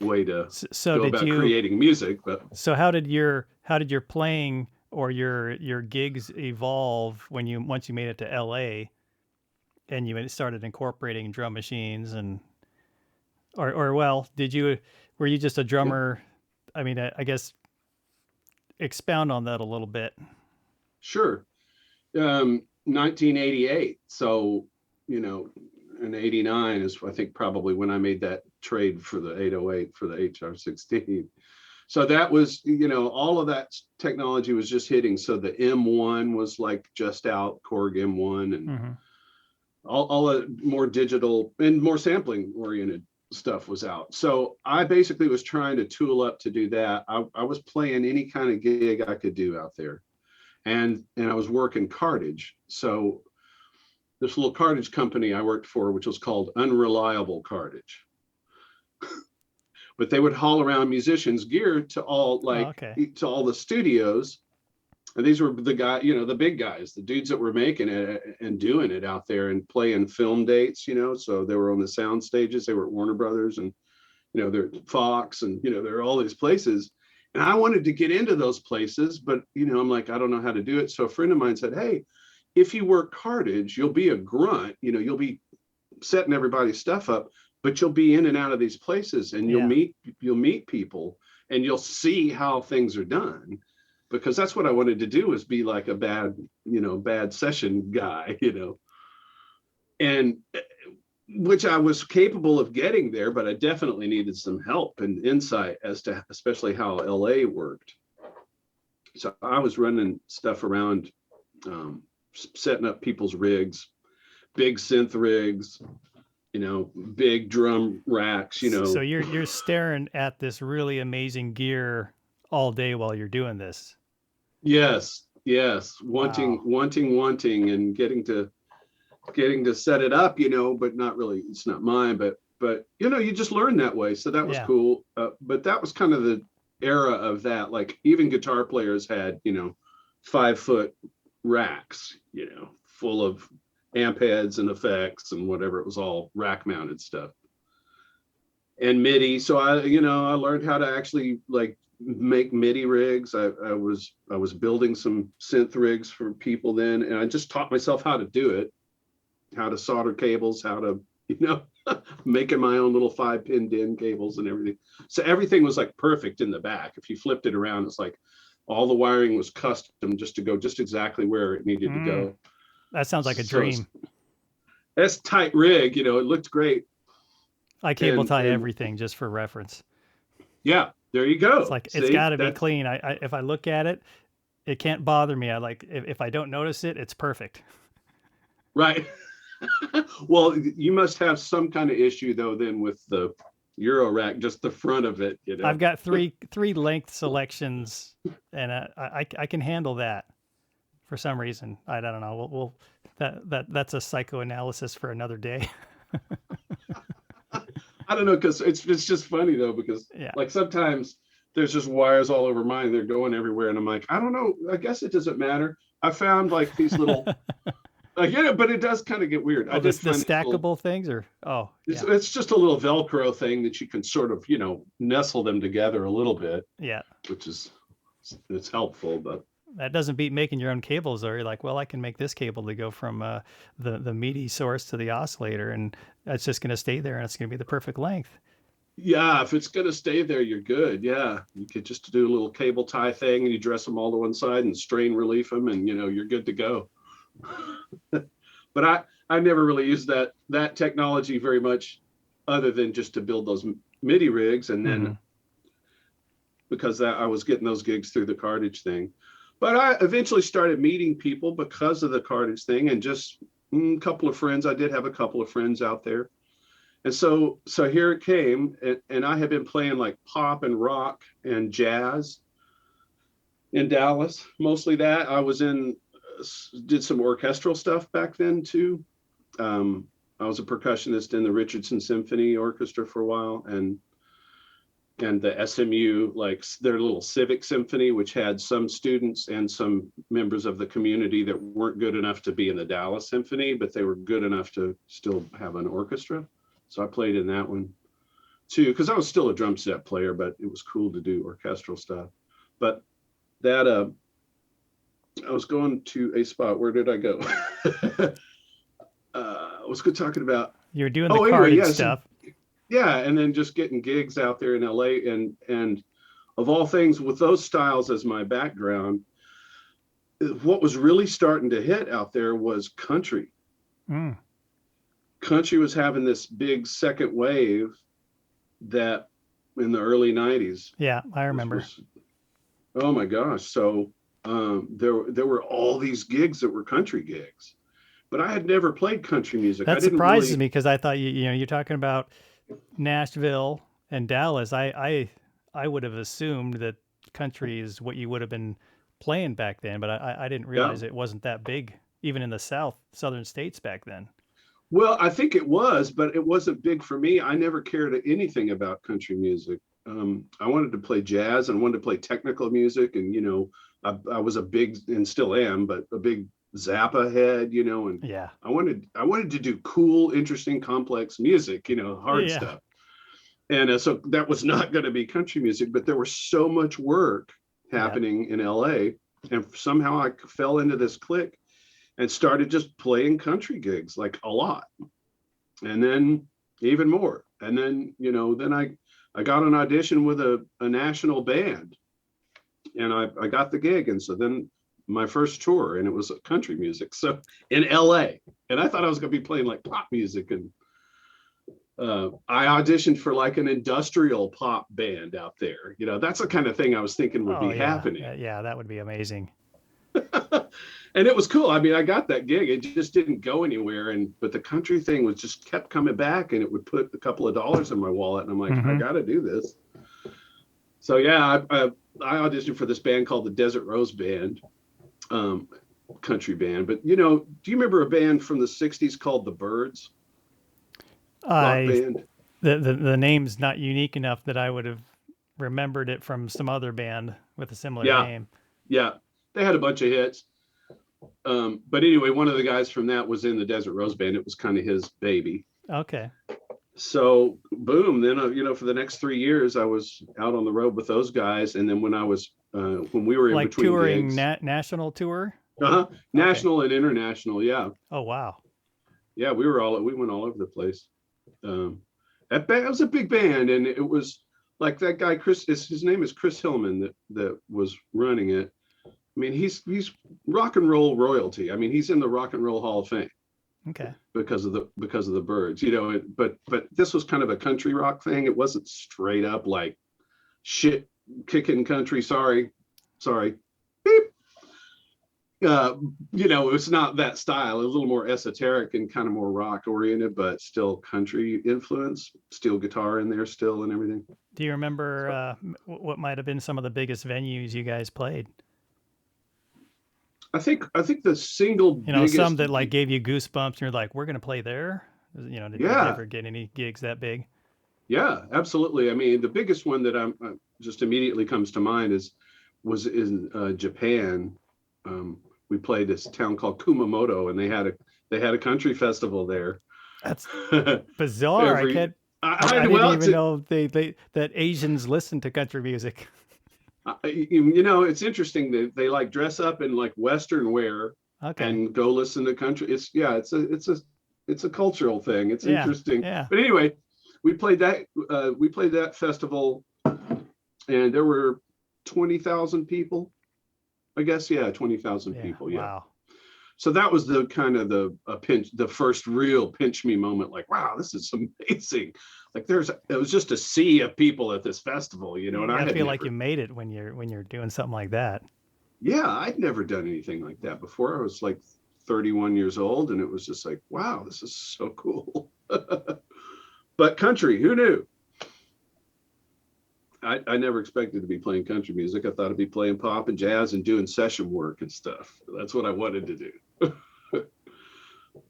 Speaker 2: way to go about creating music, but
Speaker 1: so how did your playing or your gigs evolve once you made it to LA and you started incorporating drum machines or were you just a drummer? Yeah. I mean, I guess expound on that a little bit.
Speaker 2: Sure. 1988. So, in 89 is, I think, probably when I made that trade for the 808 for the HR16. So that was, all of that technology was just hitting. So the M1 was like just out, Korg M1, and all the more digital and more sampling oriented stuff was out. So I basically was trying to tool up to do that. I was playing any kind of gig I could do out there. And I was working cartage. So this little cartage company I worked for, which was called Unreliable Cartage. But they would haul around musicians' gear to all to all the studios. And these were the guy, the big guys, the dudes that were making it and doing it out there and playing film dates, so they were on the sound stages. They were at Warner Brothers and, they're Fox and, there are all these places. And I wanted to get into those places, but, I'm like, I don't know how to do it. So a friend of mine said, hey, if you work cartage, you'll be a grunt, you'll be setting everybody's stuff up, but you'll be in and out of these places and you'll meet people and you'll see how things are done. Because that's what I wanted to do, is be like a bad session guy, and which I was capable of getting there, but I definitely needed some help and insight as to especially how LA worked. So I was running stuff around, setting up people's rigs, big synth rigs, big drum racks,
Speaker 1: So you're staring at this really amazing gear all day while you're doing this.
Speaker 2: Yes. Wanting, and getting to set it up, but not really, it's not mine, but you just learn that way. So that was cool. But that was kind of the era of that. Like even guitar players had, 5-foot racks, full of amp heads and effects and whatever. It was all rack mounted stuff. and MIDI. So I learned how to actually like make MIDI rigs. I was building some synth rigs for people then, and I just taught myself how to do it, how to solder cables, how to, making my own little 5-pin DIN cables and everything. So everything was like perfect in the back. If you flipped it around, it's like all the wiring was custom just to go just exactly where it needed to go.
Speaker 1: That sounds like a
Speaker 2: So
Speaker 1: dream.
Speaker 2: that's tight rig, it looked great.
Speaker 1: I cable tie everything just for reference.
Speaker 2: Yeah, there you go.
Speaker 1: It's like, it's got to be clean. I if I look at it, it can't bother me. I like, if I don't notice it, it's perfect.
Speaker 2: Right. Well, you must have some kind of issue though then with the Euro rack, just the front of it.
Speaker 1: I've got three length selections, and I can handle that for some reason. I don't know. That's a psychoanalysis for another day.
Speaker 2: I don't know, because it's just funny though, because like sometimes there's just wires all over mine. They're going everywhere, and I'm like, I don't know. I guess it doesn't matter. I found like these little. But it does kind of get weird.
Speaker 1: Oh, the stackable things, or
Speaker 2: it's just a little Velcro thing that you can sort of nestle them together a little bit.
Speaker 1: Yeah,
Speaker 2: which is it's helpful, but
Speaker 1: that doesn't beat making your own cables. Or you're like, well, I can make this cable to go from the MIDI source to the oscillator, and it's just going to stay there, and it's going to be the perfect length.
Speaker 2: Yeah, if it's going to stay there, you're good. Yeah, you could just do a little cable tie thing, and you dress them all to one side and strain relief them, and you're good to go. But I never really used that technology very much, other than just to build those MIDI rigs, and then because I was getting those gigs through the cartage thing. But I eventually started meeting people because of the cartage thing, and just a couple of friends. I did have a couple of friends out there, and so here it came, and I had been playing like pop and rock and jazz in Dallas, mostly that. I was did some orchestral stuff back then too. I was a percussionist in the Richardson Symphony Orchestra for a while, and the SMU, like their little civic symphony, which had some students and some members of the community that weren't good enough to be in the Dallas Symphony, but they were good enough to still have an orchestra. So I played in that one too, because I was still a drum set player, but it was cool to do orchestral stuff. But that I was going to a spot. Where did I go? I was talking about.
Speaker 1: You're doing the cartage stuff.
Speaker 2: Yeah, and then just getting gigs out there in LA, and of all things, with those styles as my background, what was really starting to hit out there was country. Country was having this big second wave that in the early 90s.
Speaker 1: Yeah, I remember.
Speaker 2: Oh my gosh. So there were all these gigs that were country gigs, but I had never played country music.
Speaker 1: That surprises me, because I thought you're talking about Nashville and Dallas. I would have assumed that country is what you would have been playing back then, but I didn't realize it wasn't that big, even in the southern states back then.
Speaker 2: Well, I think it was, but it wasn't big for me. I never cared anything about country music. I wanted to play jazz, and wanted to play technical music, and I was a big, and still am, but a big Zappa head, and
Speaker 1: yeah,
Speaker 2: I wanted to do cool, interesting, complex music, hard stuff. And so that was not going to be country music, but there was so much work happening in LA, and somehow I fell into this clique and started just playing country gigs, like a lot, and then even more. And then, then I got an audition with a national band, and I got the gig. And so then my first tour, and it was country music. So in LA, and I thought I was going to be playing like pop music. And I auditioned for like an industrial pop band out there. That's the kind of thing I was thinking would be happening.
Speaker 1: Yeah, that would be amazing.
Speaker 2: And it was cool. I mean, I got that gig. It just didn't go anywhere. But the country thing was just kept coming back, and it would put a couple of dollars in my wallet. And I'm like, I got to do this. So yeah, I auditioned for this band called the Desert Rose Band, country band. But do you remember a band from the '60s called the Byrds?
Speaker 1: Band. The name's not unique enough that I would have remembered it from some other band with a similar name.
Speaker 2: Yeah, they had a bunch of hits. But anyway, one of the guys from that was in the Desert Rose Band. It was kind of his baby.
Speaker 1: Okay.
Speaker 2: So boom, then for the next 3 years I was out on the road with those guys, and then when we were in
Speaker 1: Like
Speaker 2: between
Speaker 1: touring
Speaker 2: gigs,
Speaker 1: national tour? Okay.
Speaker 2: national and international, yeah,
Speaker 1: Oh, wow.
Speaker 2: yeah, we went all over the place. Um, it was a big band, and it was like that guy Chris. His name is Chris Hillman that was running it. I mean, he's rock and roll royalty. I mean, he's in the Rock and Roll Hall of Fame
Speaker 1: Okay.
Speaker 2: because of the Birds, but this was kind of a country rock thing. It wasn't straight up like shit kicking country. Sorry, beep. It's not that style. It was a little more esoteric and kind of more rock oriented, but still country influence, steel guitar in there still and everything.
Speaker 1: Do you remember
Speaker 2: So
Speaker 1: what might have been some of the biggest venues you guys played?
Speaker 2: I think the single
Speaker 1: Some
Speaker 2: biggest,
Speaker 1: that like gave you goosebumps and you're like, we're going to play there? Did you
Speaker 2: yeah,
Speaker 1: ever get any gigs that big?
Speaker 2: yeah, absolutely. I mean, the biggest one that I'm just immediately comes to mind was in Japan. We played this town called Kumamoto, and they had a country festival there.
Speaker 1: That's bizarre. I
Speaker 2: Every
Speaker 1: can't. I didn't
Speaker 2: well,
Speaker 1: even know they that Asians listen to country music.
Speaker 2: it's interesting that they like dress up in like Western wear
Speaker 1: Okay.
Speaker 2: and go listen to country. It's a cultural thing. It's
Speaker 1: Yeah.
Speaker 2: interesting.
Speaker 1: Yeah.
Speaker 2: But anyway, we played that festival, and there were 20,000 people. I guess, yeah, 20,000
Speaker 1: Yeah.
Speaker 2: people. Yeah.
Speaker 1: Wow.
Speaker 2: So that was the kind of the first real pinch me moment. Like, wow, this is amazing. Like, it was just a sea of people at this festival, and
Speaker 1: You
Speaker 2: I
Speaker 1: got to
Speaker 2: had
Speaker 1: feel like you
Speaker 2: never,
Speaker 1: made it when you're doing something like that.
Speaker 2: yeah, I'd never done anything like that before. I was like 31 years old, and it was just like, wow, this is so cool. But country, who knew? I never expected to be playing country music. I thought I'd be playing pop and jazz and doing session work and stuff. That's what I wanted to do.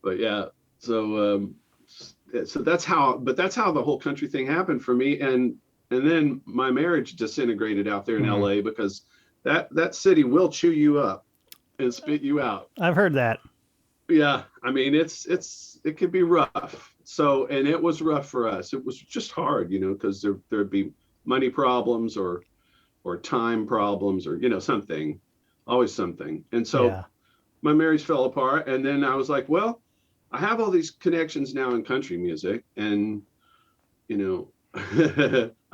Speaker 2: But yeah, so that's how the whole country thing happened for me. And then my marriage disintegrated out there in
Speaker 1: Hmm.
Speaker 2: LA because that city will chew you up and spit you out.
Speaker 1: I've heard that.
Speaker 2: Yeah, I mean, it can be rough. So, and it was rough for us. It was just hard, because there'd be money problems or time problems, or something, always something. And so
Speaker 1: Yeah.
Speaker 2: my marriage fell apart, and then I was like, well, I have all these connections now in country music, and you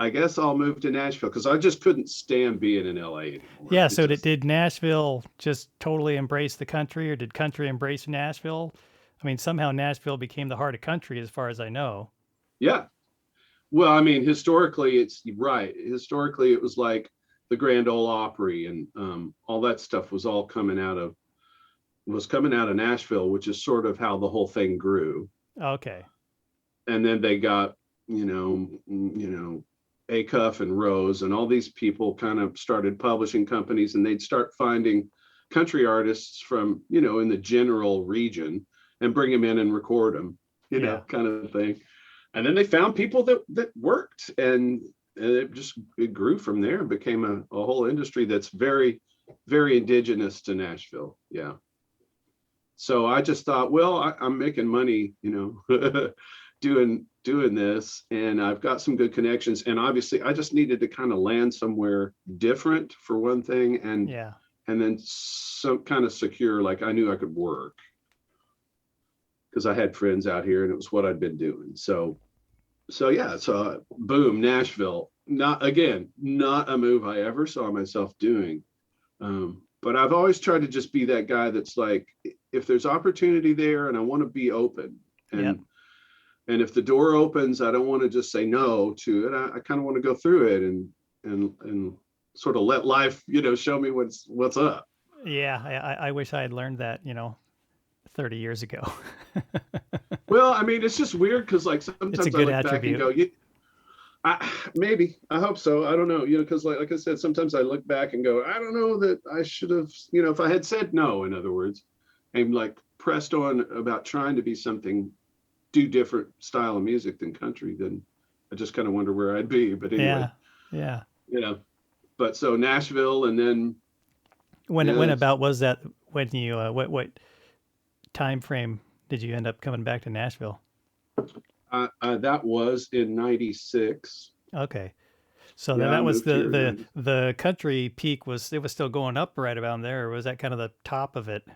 Speaker 2: I guess I'll move to Nashville because I just couldn't stand being in LA anymore.
Speaker 1: Yeah.
Speaker 2: It
Speaker 1: So
Speaker 2: just
Speaker 1: did Nashville just totally embrace the country, or did country embrace Nashville? I mean, somehow Nashville became the heart of country, as far as I know.
Speaker 2: Yeah. Well, I mean, historically, it's right. Historically, it was like the Grand Ole Opry, and all that stuff was coming out of Nashville, which is sort of how the whole thing grew.
Speaker 1: Okay.
Speaker 2: And then they got, Acuff and Rose and all these people kind of started publishing companies, and they'd start finding country artists from, in the general region, and bring them in and record them,
Speaker 1: Yeah.
Speaker 2: kind of thing. And then they found people that worked, and it grew from there and became a whole industry that's very, very indigenous to Nashville. Yeah. So I just thought, well, I'm making money, doing this, and I've got some good connections, and obviously I just needed to kind of land somewhere different for one thing, and
Speaker 1: Yeah.
Speaker 2: and then some kind of secure, like I knew I could work because I had friends out here, and it was what I'd been doing. So yeah, so boom, Nashville. Not again, not a move I ever saw myself doing. But I've always tried to just be that guy that's like, if there's opportunity there, and I want to be open,
Speaker 1: Yep.
Speaker 2: and if the door opens, I don't want to just say no to it. I kind of want to go through it, and sort of let life, show me what's up.
Speaker 1: Yeah. I wish I had learned that, 30 years ago.
Speaker 2: Well, I mean, it's just weird because like
Speaker 1: It's a
Speaker 2: sometimes I
Speaker 1: good
Speaker 2: look back and
Speaker 1: attribute.
Speaker 2: go, maybe I hope so. I don't know, because like I said, sometimes I look back and go, I don't know that I should have, if I had said no, in other words, and like pressed on about trying to be something, do different style of music than country, then I just kind of wonder where I'd be. But anyway,
Speaker 1: Yeah. Yeah.
Speaker 2: you know, but so Nashville, and then
Speaker 1: When
Speaker 2: yeah,
Speaker 1: about was that when you what time frame did you end up coming back to Nashville?
Speaker 2: That was in '96.
Speaker 1: Okay. So then
Speaker 2: Yeah, I
Speaker 1: that was
Speaker 2: moved here in '96.
Speaker 1: the country peak was it was still going up right around there, or was that kind of the top of it?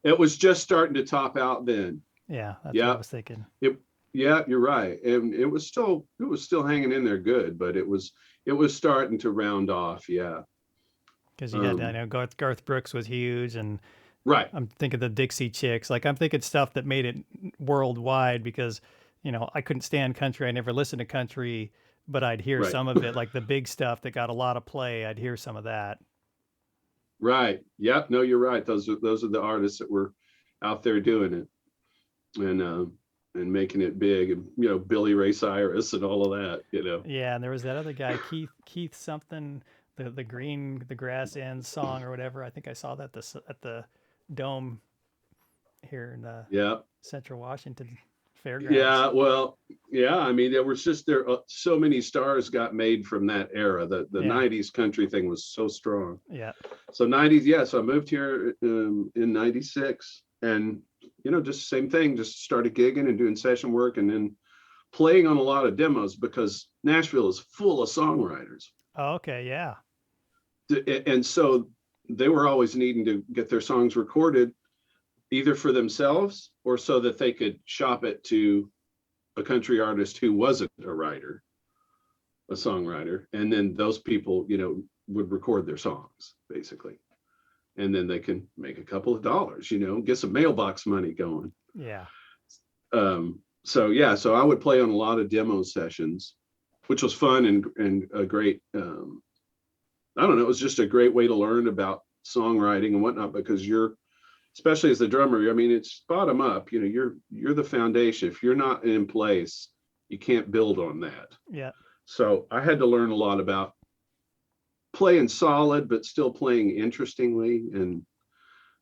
Speaker 2: It was just starting to top out then.
Speaker 1: Yeah, that's what I
Speaker 2: Yeah,
Speaker 1: was thinking.
Speaker 2: it. Yeah, you're right, and it was still hanging in there good, but it was starting to round off. Yeah.
Speaker 1: Because you had, I
Speaker 2: Um,
Speaker 1: know Garth Brooks was huge, and
Speaker 2: right.
Speaker 1: I'm thinking the Dixie Chicks. Like I'm thinking stuff that made it worldwide because, I couldn't stand country. I never listened to country, but I'd hear
Speaker 2: Right.
Speaker 1: some of it, like the big stuff that got a lot of play. I'd hear some of that.
Speaker 2: Right. Yep. No, you're right. Those are the artists that were out there doing it and making it big, and Billy Ray Cyrus and all of that.
Speaker 1: Yeah, and there was that other guy, Keith something, the green the grass ends song or whatever. I think I saw that at the Dome here in
Speaker 2: Yeah.
Speaker 1: Central Washington Fairgrounds.
Speaker 2: Yeah. Well, yeah. I mean, there so many stars got made from that era. The
Speaker 1: Yeah,
Speaker 2: '90s country thing was so strong.
Speaker 1: yeah,
Speaker 2: So '90s. Yeah. So I moved here in '96, and just same thing. Just started gigging and doing session work, and then playing on a lot of demos because Nashville is full of songwriters.
Speaker 1: oh, okay, yeah,
Speaker 2: And so they were always needing to get their songs recorded either for themselves or so that they could shop it to a country artist who wasn't a writer, a songwriter. And then those people, would record their songs basically. And then they can make a couple of dollars, get some mailbox money going.
Speaker 1: yeah.
Speaker 2: So yeah, so I would play on a lot of demo sessions, which was fun and a great I don't know, it was just a great way to learn about songwriting and whatnot because especially as the drummer, I mean, it's bottom up, you're the foundation. If you're not in place, you can't build on that.
Speaker 1: Yeah.
Speaker 2: So I had to learn a lot about playing solid, but still playing interestingly and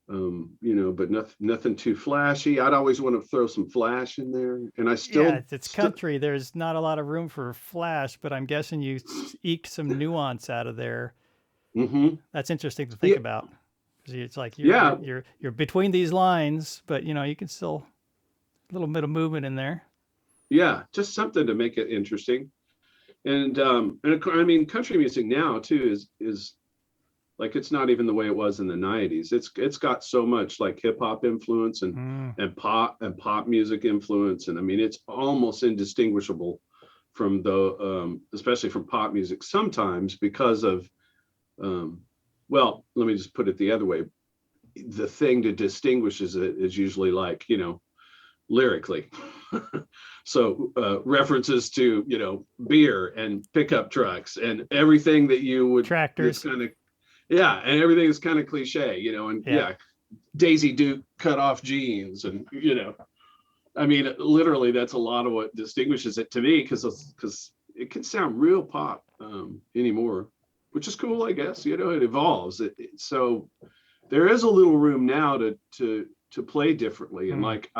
Speaker 2: but nothing too flashy. I'd always want to throw some flash in there, and I
Speaker 1: Yeah,
Speaker 2: still,
Speaker 1: it's country. There's not a lot of room for flash, but I'm guessing you eked some nuance out of there.
Speaker 2: mm-hmm.
Speaker 1: That's interesting to think
Speaker 2: Yeah,
Speaker 1: about. 'Cause it's like
Speaker 2: yeah,
Speaker 1: you're between these lines, but you can still a little bit of movement in there.
Speaker 2: yeah, just something to make it interesting. And I mean, country music now too is like it's not even the way it was in the '90s. It's got so much like hip hop influence and
Speaker 1: Mm,
Speaker 2: and pop music influence, and I mean it's almost indistinguishable from the especially from pop music sometimes because of well, let me just put it the other way. The thing that distinguishes it is usually like lyrically. So references to beer and pickup trucks and everything that you would that's
Speaker 1: tractors.
Speaker 2: kind of yeah, and everything is kind of cliche, and
Speaker 1: Yeah.
Speaker 2: yeah, Daisy Duke cut off jeans, and I mean, literally, that's a lot of what distinguishes it to me because it can sound real pop anymore, which is cool, I guess. It evolves. So there is a little room now to play differently, and
Speaker 1: Mm,
Speaker 2: like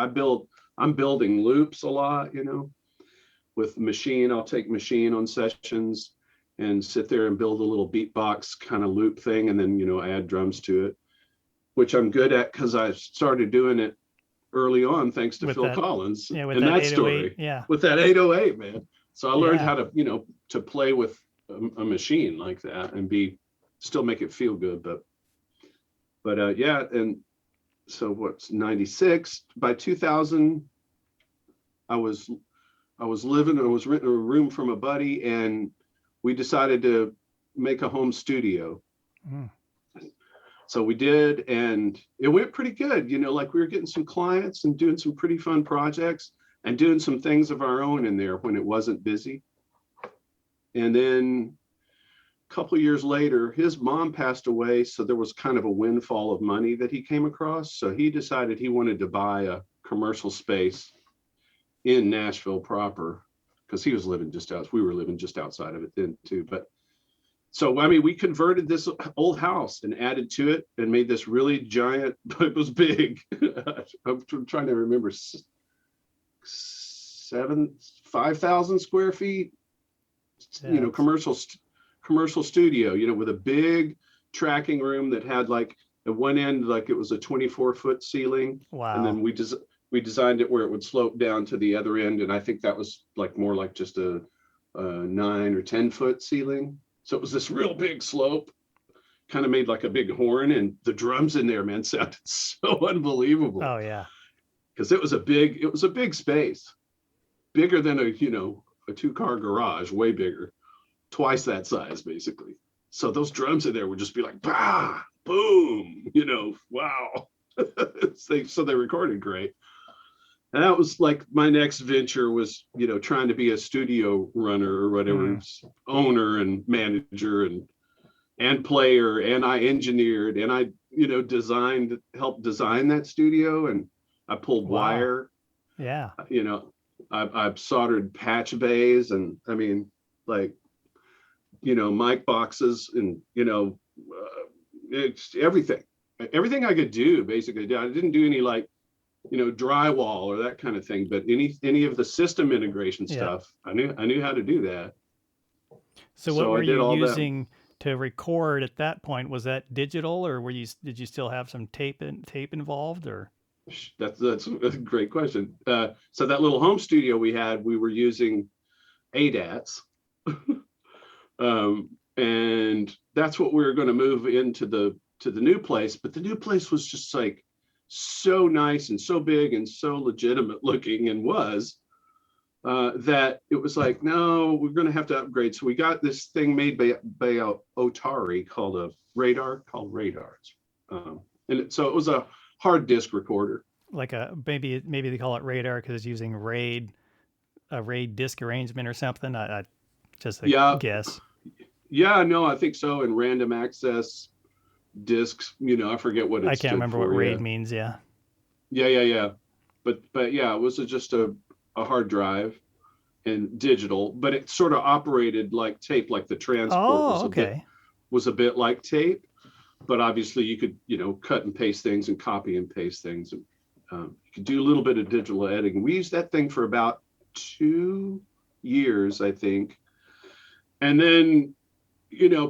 Speaker 2: I'm building loops a lot, with Machine. I'll take Machine on sessions and sit there and build a little beatbox kind of loop thing, and then add drums to it, which I'm good at because I started doing it early on thanks to
Speaker 1: with
Speaker 2: Phil
Speaker 1: that,
Speaker 2: Collins
Speaker 1: yeah, with
Speaker 2: and
Speaker 1: that
Speaker 2: that
Speaker 1: 808.
Speaker 2: story
Speaker 1: Yeah.
Speaker 2: with that 808, man. So I learned
Speaker 1: Yeah.
Speaker 2: how to play with a machine like that and still make it feel good, but yeah. And so what's '96 by 2000 I was I was renting a room from a buddy, and we decided to make a home studio.
Speaker 1: Mm,
Speaker 2: So we did, and it went pretty good. Like we were getting some clients and doing some pretty fun projects and doing some things of our own in there when it wasn't busy. And then a couple of years later, his mom passed away. So there was kind of a windfall of money that he came across. So he decided he wanted to buy a commercial space in Nashville proper because we were living just outside of it then too. But so, I mean, we converted this old house and added to it and made this really giant, it was big. I'm trying to remember 5,000 square feet,
Speaker 1: yeah.
Speaker 2: commercial studio, with a big tracking room that had like at one end, like it was a 24-foot ceiling. And
Speaker 1: Wow.
Speaker 2: then we designed it where it would slope down to the other end, and I think that was like more like just a 9 or 10 foot ceiling. So it was this real big slope, kind of made like a big horn, and the drums in there, man, sounded so unbelievable.
Speaker 1: Oh yeah.
Speaker 2: Because it was a big space, bigger than a 2-car garage, way bigger, twice that size basically. So those drums in there would just be like bah, boom, wow. So they recorded great. And that was like my next venture was, trying to be a studio runner or whatever, owner and manager and player. And I engineered and I, helped design that studio, and I pulled wire.
Speaker 1: Yeah.
Speaker 2: I've soldered patch bays, and I mean, like, mic boxes, and, it's everything I could do basically. I didn't do any like, drywall or that kind of thing, but any of the system integration stuff, I knew how to do that.
Speaker 1: So what were you using to record at that point? Was that digital, or did you still have some tape involved, or?
Speaker 2: That's a great question. So that little home studio we were using ADATs. And that's what we were going to move into the new place. But the new place was just like so nice and so big and so legitimate looking, and was that it was like, no, we're going to have to upgrade. So we got this thing made by Otari called Radar. And so it was a hard disk recorder.
Speaker 1: Like maybe they call it Radar because it's using a RAID disk arrangement or something. I just a guess.
Speaker 2: Yeah, no, I think so. And random access disks, I forget what
Speaker 1: I can't remember what RAID means. Yeah.
Speaker 2: But yeah, it was just a hard drive and digital, but it sort of operated like tape, like the transport was a bit like tape, but obviously you could, cut and paste things and copy and paste things. And you could do a little bit of digital editing. We used that thing for about 2 years, I think. And then,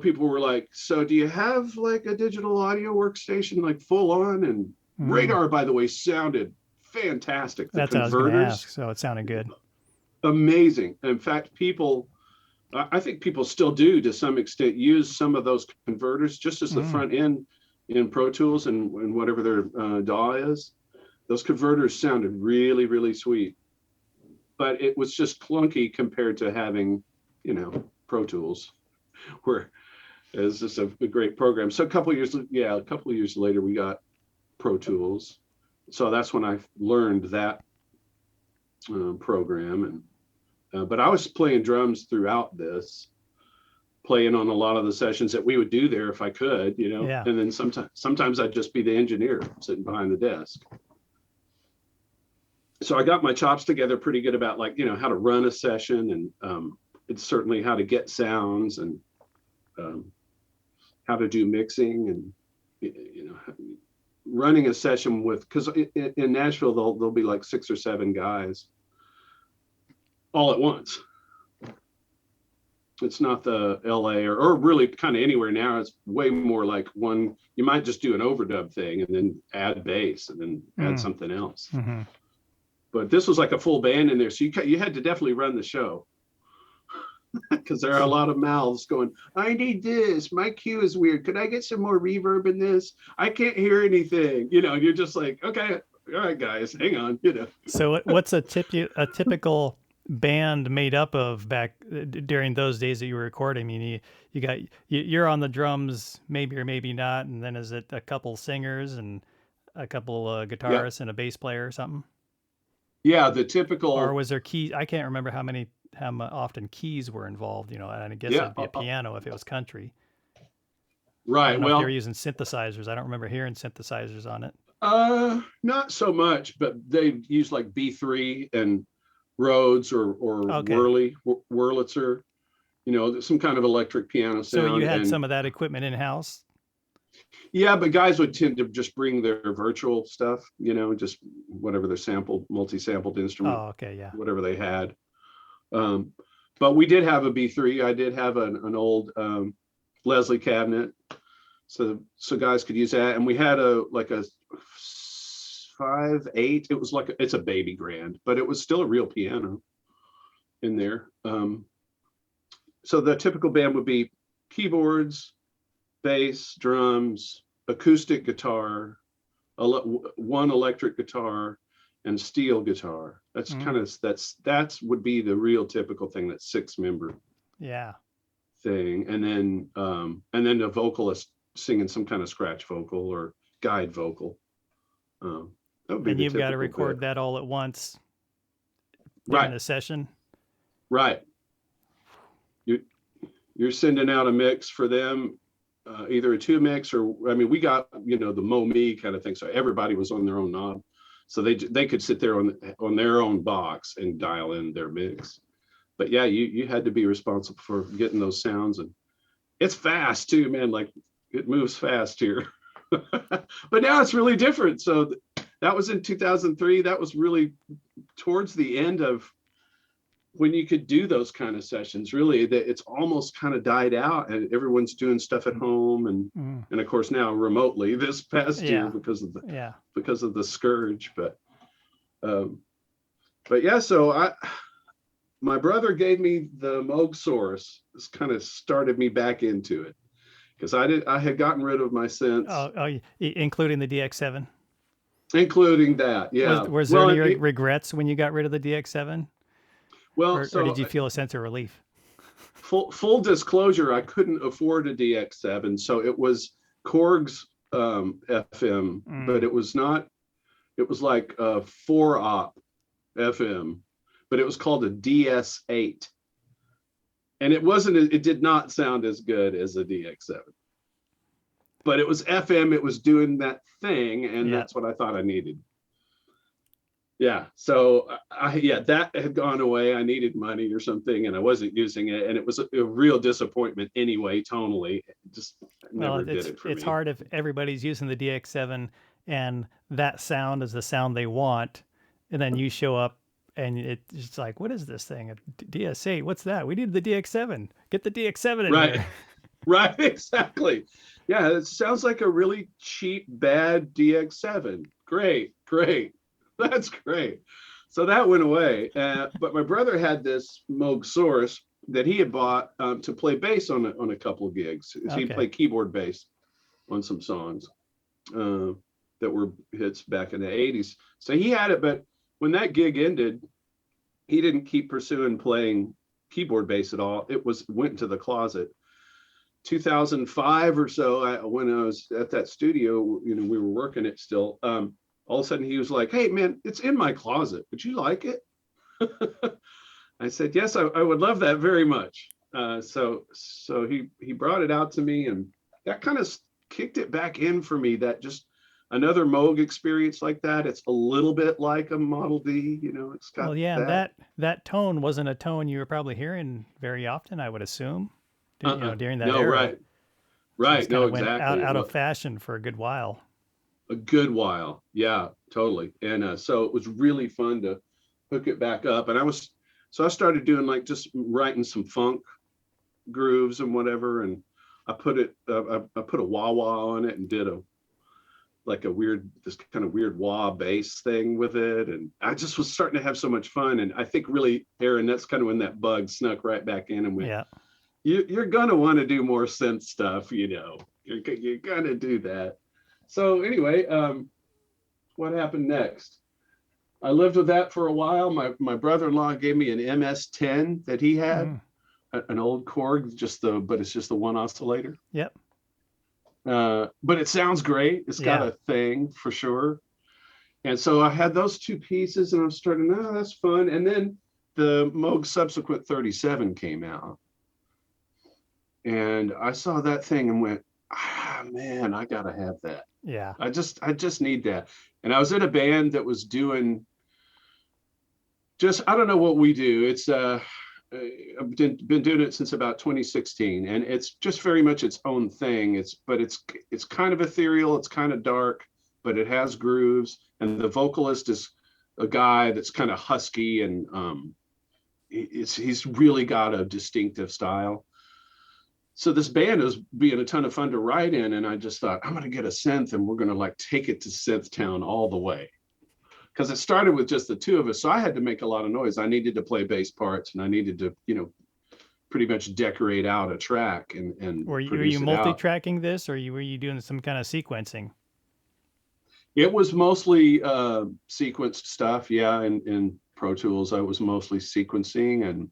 Speaker 2: people were like, so do you have like a digital audio workstation, like full on? And Radar, by the way, sounded fantastic.
Speaker 1: That's what I was going to ask. So it sounded good.
Speaker 2: Amazing. In fact, I think people still do to some extent use some of those converters just as the front end in Pro Tools and whatever their DAW is. Those converters sounded really, really sweet. But it was just clunky compared to having, Pro Tools, where it's just a great program. So a couple of years later, we got Pro Tools. So that's when I learned that program. And but I was playing drums throughout this, playing on a lot of the sessions that we would do there if I could, And then sometimes I'd just be the engineer sitting behind the desk. So I got my chops together pretty good about like, how to run a session, and it's certainly how to get sounds, and how to do mixing, and running a session because in Nashville there'll be like 6 or 7 guys all at once. It's not the LA or really kind of anywhere now. It's way more like one. You might just do an overdub thing and then add bass and then add something else.
Speaker 1: Mm-hmm.
Speaker 2: But this was like a full band in there, so you had to definitely run the show. Because there are a lot of mouths going, I need this. My cue is weird. Could I get some more reverb in this? I can't hear anything. You're just like, okay, all right, guys, hang on.
Speaker 1: So what's a typical band made up of back during those days that you were recording? I mean, you're on the drums, maybe or maybe not, and then is it a couple singers and a couple guitarists and a bass player or something?
Speaker 2: Yeah, the typical.
Speaker 1: Or was there keys? I can't remember how often keys were involved, and I guess it'd be a piano if it was country.
Speaker 2: Right.
Speaker 1: I don't know if they were using synthesizers. I don't remember hearing synthesizers on it.
Speaker 2: Not so much, but they used like B3 and Rhodes or Wurlitzer, some kind of electric piano sound.
Speaker 1: So you had some of that equipment in house?
Speaker 2: Yeah, but guys would tend to just bring their virtual stuff, just whatever their multi-sampled instrument.
Speaker 1: Oh, okay, yeah.
Speaker 2: Whatever they had. But we did have a B3. I did have an old Leslie cabinet, so guys could use that. And we had a 5'8". It was like, it's a baby grand, but it was still a real piano in there. So the typical band would be keyboards, bass, drums, acoustic guitar, one electric guitar, and steel guitar. That's kind of, that's would be the real typical thing, that 6-member thing. And then the vocalist singing some kind of scratch vocal or guide vocal. That would be
Speaker 1: and you've got to
Speaker 2: typical
Speaker 1: record
Speaker 2: bit.
Speaker 1: that all at once during the session.
Speaker 2: Right. You're sending out a mix for them, either a 2 mix or, I mean, we got, you know, the Mo-Me kind of thing. So everybody was on their own knob. So they could sit there on their own box and dial in their mix. But yeah, you had to be responsible for getting those sounds, and it's fast too, man. Like, it moves fast here. But now it's really different. So that was in 2003. That was really towards the end of when you could do those kind of sessions. Really, that it's almost kind of died out, and everyone's doing stuff at home, and of course now remotely this past year because of the scourge. But yeah, so my brother gave me the Moog Source. This kind of started me back into it, because I had gotten rid of my synths.
Speaker 1: Including the DX7.
Speaker 2: Including that, yeah.
Speaker 1: Was there any regrets when you got rid of the DX7?
Speaker 2: Well,
Speaker 1: or did you feel a sense of relief?
Speaker 2: Full disclosure, I couldn't afford a DX7, so it was Korg's FM, but it was not. It was like a 4-op FM, but it was called a DS8, and it did not sound as good as a DX7. But it was FM. It was doing that thing, and that's what I thought I needed. Yeah, so that had gone away. I needed money or something, and I wasn't using it, and it was a real disappointment anyway, tonally. It just never did it for me.
Speaker 1: It's hard if everybody's using the DX7 and that sound is the sound they want, and then you show up and it's like, what is this thing? A DS8? What's that? We need the DX7. Get the DX7 in here.
Speaker 2: Right, exactly. Yeah, it sounds like a really cheap, bad DX7. Great. That's great. So that went away. But my brother had this Moog Source that he had bought to play bass on a couple of gigs. So he'd play keyboard bass on some songs that were hits back in the 80s. So he had it, but when that gig ended, he didn't keep pursuing playing keyboard bass at all. It went into the closet. 2005 or so, when I was at that studio, you know, we were working it still. All of a sudden he was like, "Hey man, it's in my closet. Would you like it?" I said, "Yes, I would love that very much." So he brought it out to me, and that kind of kicked it back in for me. That just another Moog experience like that. It's a little bit like a Model D, you know. It's got
Speaker 1: that tone wasn't a tone you were probably hearing very often, I would assume. During that era.
Speaker 2: Right.
Speaker 1: So
Speaker 2: exactly.
Speaker 1: Went out of fashion for a good while.
Speaker 2: A good while. Yeah, totally. And so it was really fun to hook it back up. And I started doing like just writing some funk grooves and whatever. And I put a wah-wah on it and did this kind of weird wah bass thing with it. And I just was starting to have so much fun. And I think really, Aaron, that's kind of when that bug snuck right back in and went, you're gonna want to do more synth stuff, you know. You're gonna do that. So anyway, what happened next? I lived with that for a while. My brother-in-law gave me an MS-10 that he had, an old Korg, but it's just the one oscillator.
Speaker 1: Yep.
Speaker 2: But it sounds great. It's got a thing for sure. And so I had those two pieces, and I was starting, that's fun. And then the Moog subsequent 37 came out. And I saw that thing and went, man, I gotta have that.
Speaker 1: Yeah.
Speaker 2: I just need that. And I was in a band that was doing I don't know what we do. It's I've been doing it since about 2016, and it's just very much its own thing. It's kind of ethereal, it's kind of dark, but it has grooves, and the vocalist is a guy that's kind of husky, and he's really got a distinctive style. So this band is being a ton of fun to write in, and I just thought, I'm going to get a synth, and we're going to like take it to Synth Town all the way. because it started with just the two of us. So I had to make a lot of noise. I needed to play bass parts, and I needed to, pretty much decorate out a track and
Speaker 1: Were you
Speaker 2: produce it out.
Speaker 1: multi-tracking this, or were you doing some kind of sequencing?
Speaker 2: It was mostly sequenced stuff. Yeah. In Pro Tools, I was mostly sequencing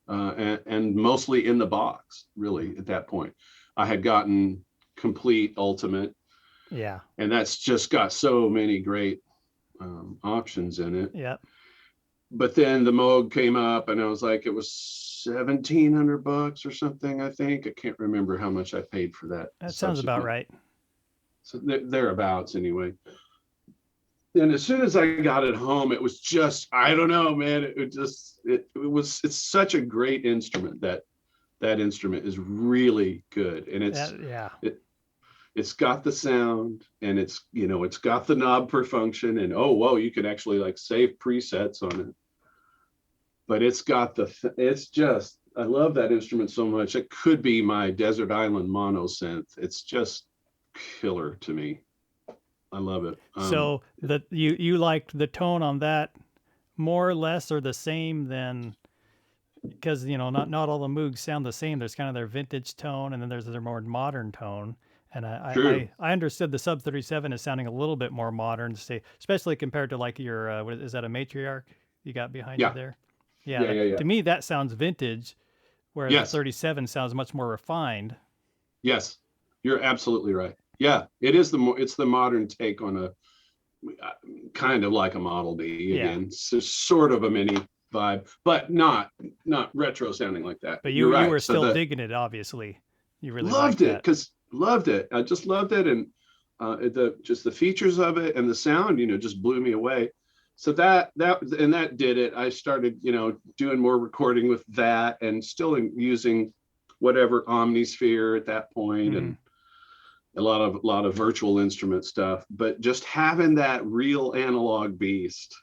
Speaker 2: and mostly in the box, really, at that point. I had gotten Complete Ultimate,
Speaker 1: Yeah.
Speaker 2: and that's just got so many great options in it.
Speaker 1: Yeah.
Speaker 2: But then the Moog came up, and I was like, it was $1,700 or something, I think. I can't remember how much I paid for that.
Speaker 1: That sounds about right.
Speaker 2: So thereabouts, anyway. And as soon as I got it home, it was just, I don't know, man. It's such a great instrument. That instrument is really good, and it's got the sound, and it's got the knob per function, and oh whoa, you can actually like save presets on it. But it's got it's just, I love that instrument so much. It could be my Desert Island mono synth. It's just killer to me. I love it.
Speaker 1: So you liked the tone on that more or less, or the same than, because not all the Moogs sound the same. There's kind of their vintage tone, and then there's their more modern tone. And I understood the Sub 37 is sounding a little bit more modern, say, especially compared to like your what is that, a Matriarch you got behind you there? Yeah. To me, that sounds vintage, whereas the 37 sounds much more refined.
Speaker 2: Yes, you're absolutely right. Yeah, it's the modern take on a kind of like a Model D again. It's sort of a mini vibe, but not retro sounding like that.
Speaker 1: But you were still digging it, obviously. You really
Speaker 2: loved it, because loved it. I just loved it, and the features of it and the sound, just blew me away. So that did it. I started, doing more recording with that, and still using whatever Omnisphere at that point, and a lot of virtual instrument stuff. But just having that real analog beast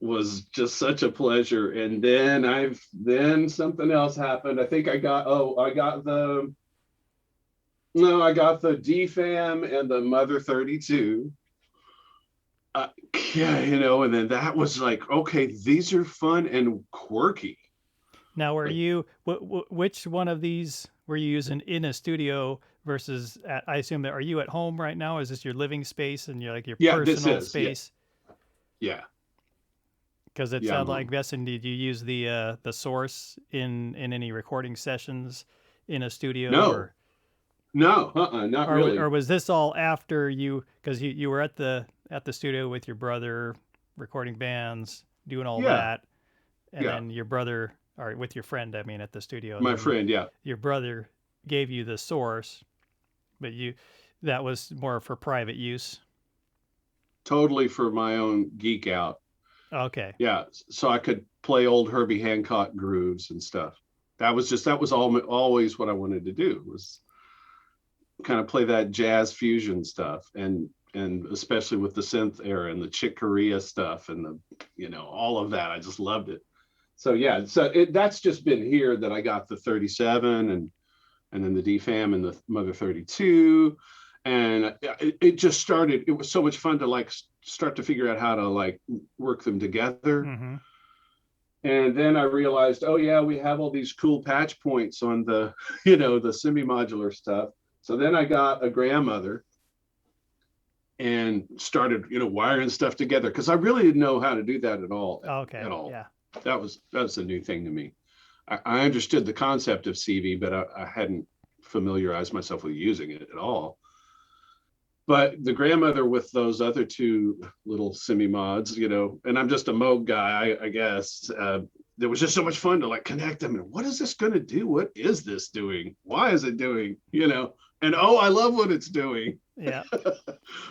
Speaker 2: was just such a pleasure. And then something else happened. I think I got the DFAM and the Mother 32. And then that was like, okay, these are fun and quirky.
Speaker 1: Now, which one of these were you using in a studio versus I assume that, are you at home right now? Is this your living space and your personal space?
Speaker 2: Yeah.
Speaker 1: Because it sounded like this. And did you use the source in any recording sessions in a studio?
Speaker 2: No, not really.
Speaker 1: Or was this all after because you were at the studio with your brother, recording bands, doing all that, and then your brother, or with your friend, I mean, at the studio.
Speaker 2: My friend, yeah.
Speaker 1: Your brother gave you the source, but that was more for private use.
Speaker 2: Totally for my own geek out.
Speaker 1: Okay.
Speaker 2: Yeah, so I could play old Herbie Hancock grooves and stuff. That was always what I wanted to do, was kind of play that jazz fusion stuff, and especially with the synth era and the Chick Corea stuff and all of that. I just loved it. So yeah, that's just been here that I got the 37 and then the DFAM and the Mother 32, and it just started. It was so much fun to start to figure out how to work them together.
Speaker 1: Mm-hmm.
Speaker 2: And then I realized, oh yeah, we have all these cool patch points on the the semi-modular stuff. So then I got a grandmother and started wiring stuff together, because I really didn't know how to do that at all.
Speaker 1: Okay.
Speaker 2: At all.
Speaker 1: Yeah.
Speaker 2: That was a new thing to me. I understood the concept of CV, but I hadn't familiarized myself with using it at all. But the grandmother with those other two little semi-mods, and I'm just a Moog guy, I guess. There was just so much fun to connect them. And what is this going to do? What is this doing? Why is it doing? And oh, I love what it's doing.
Speaker 1: Yeah.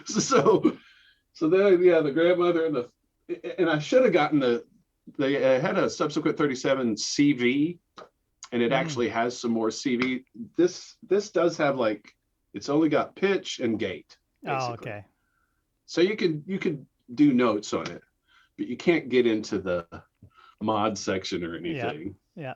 Speaker 2: so then, the grandmother and I should have gotten they had a subsequent 37 CV, and it actually has some more CV. This does have it's only got pitch and gate, basically.
Speaker 1: Oh, okay.
Speaker 2: So you could do notes on it, but you can't get into the mod section or anything.
Speaker 1: Yeah.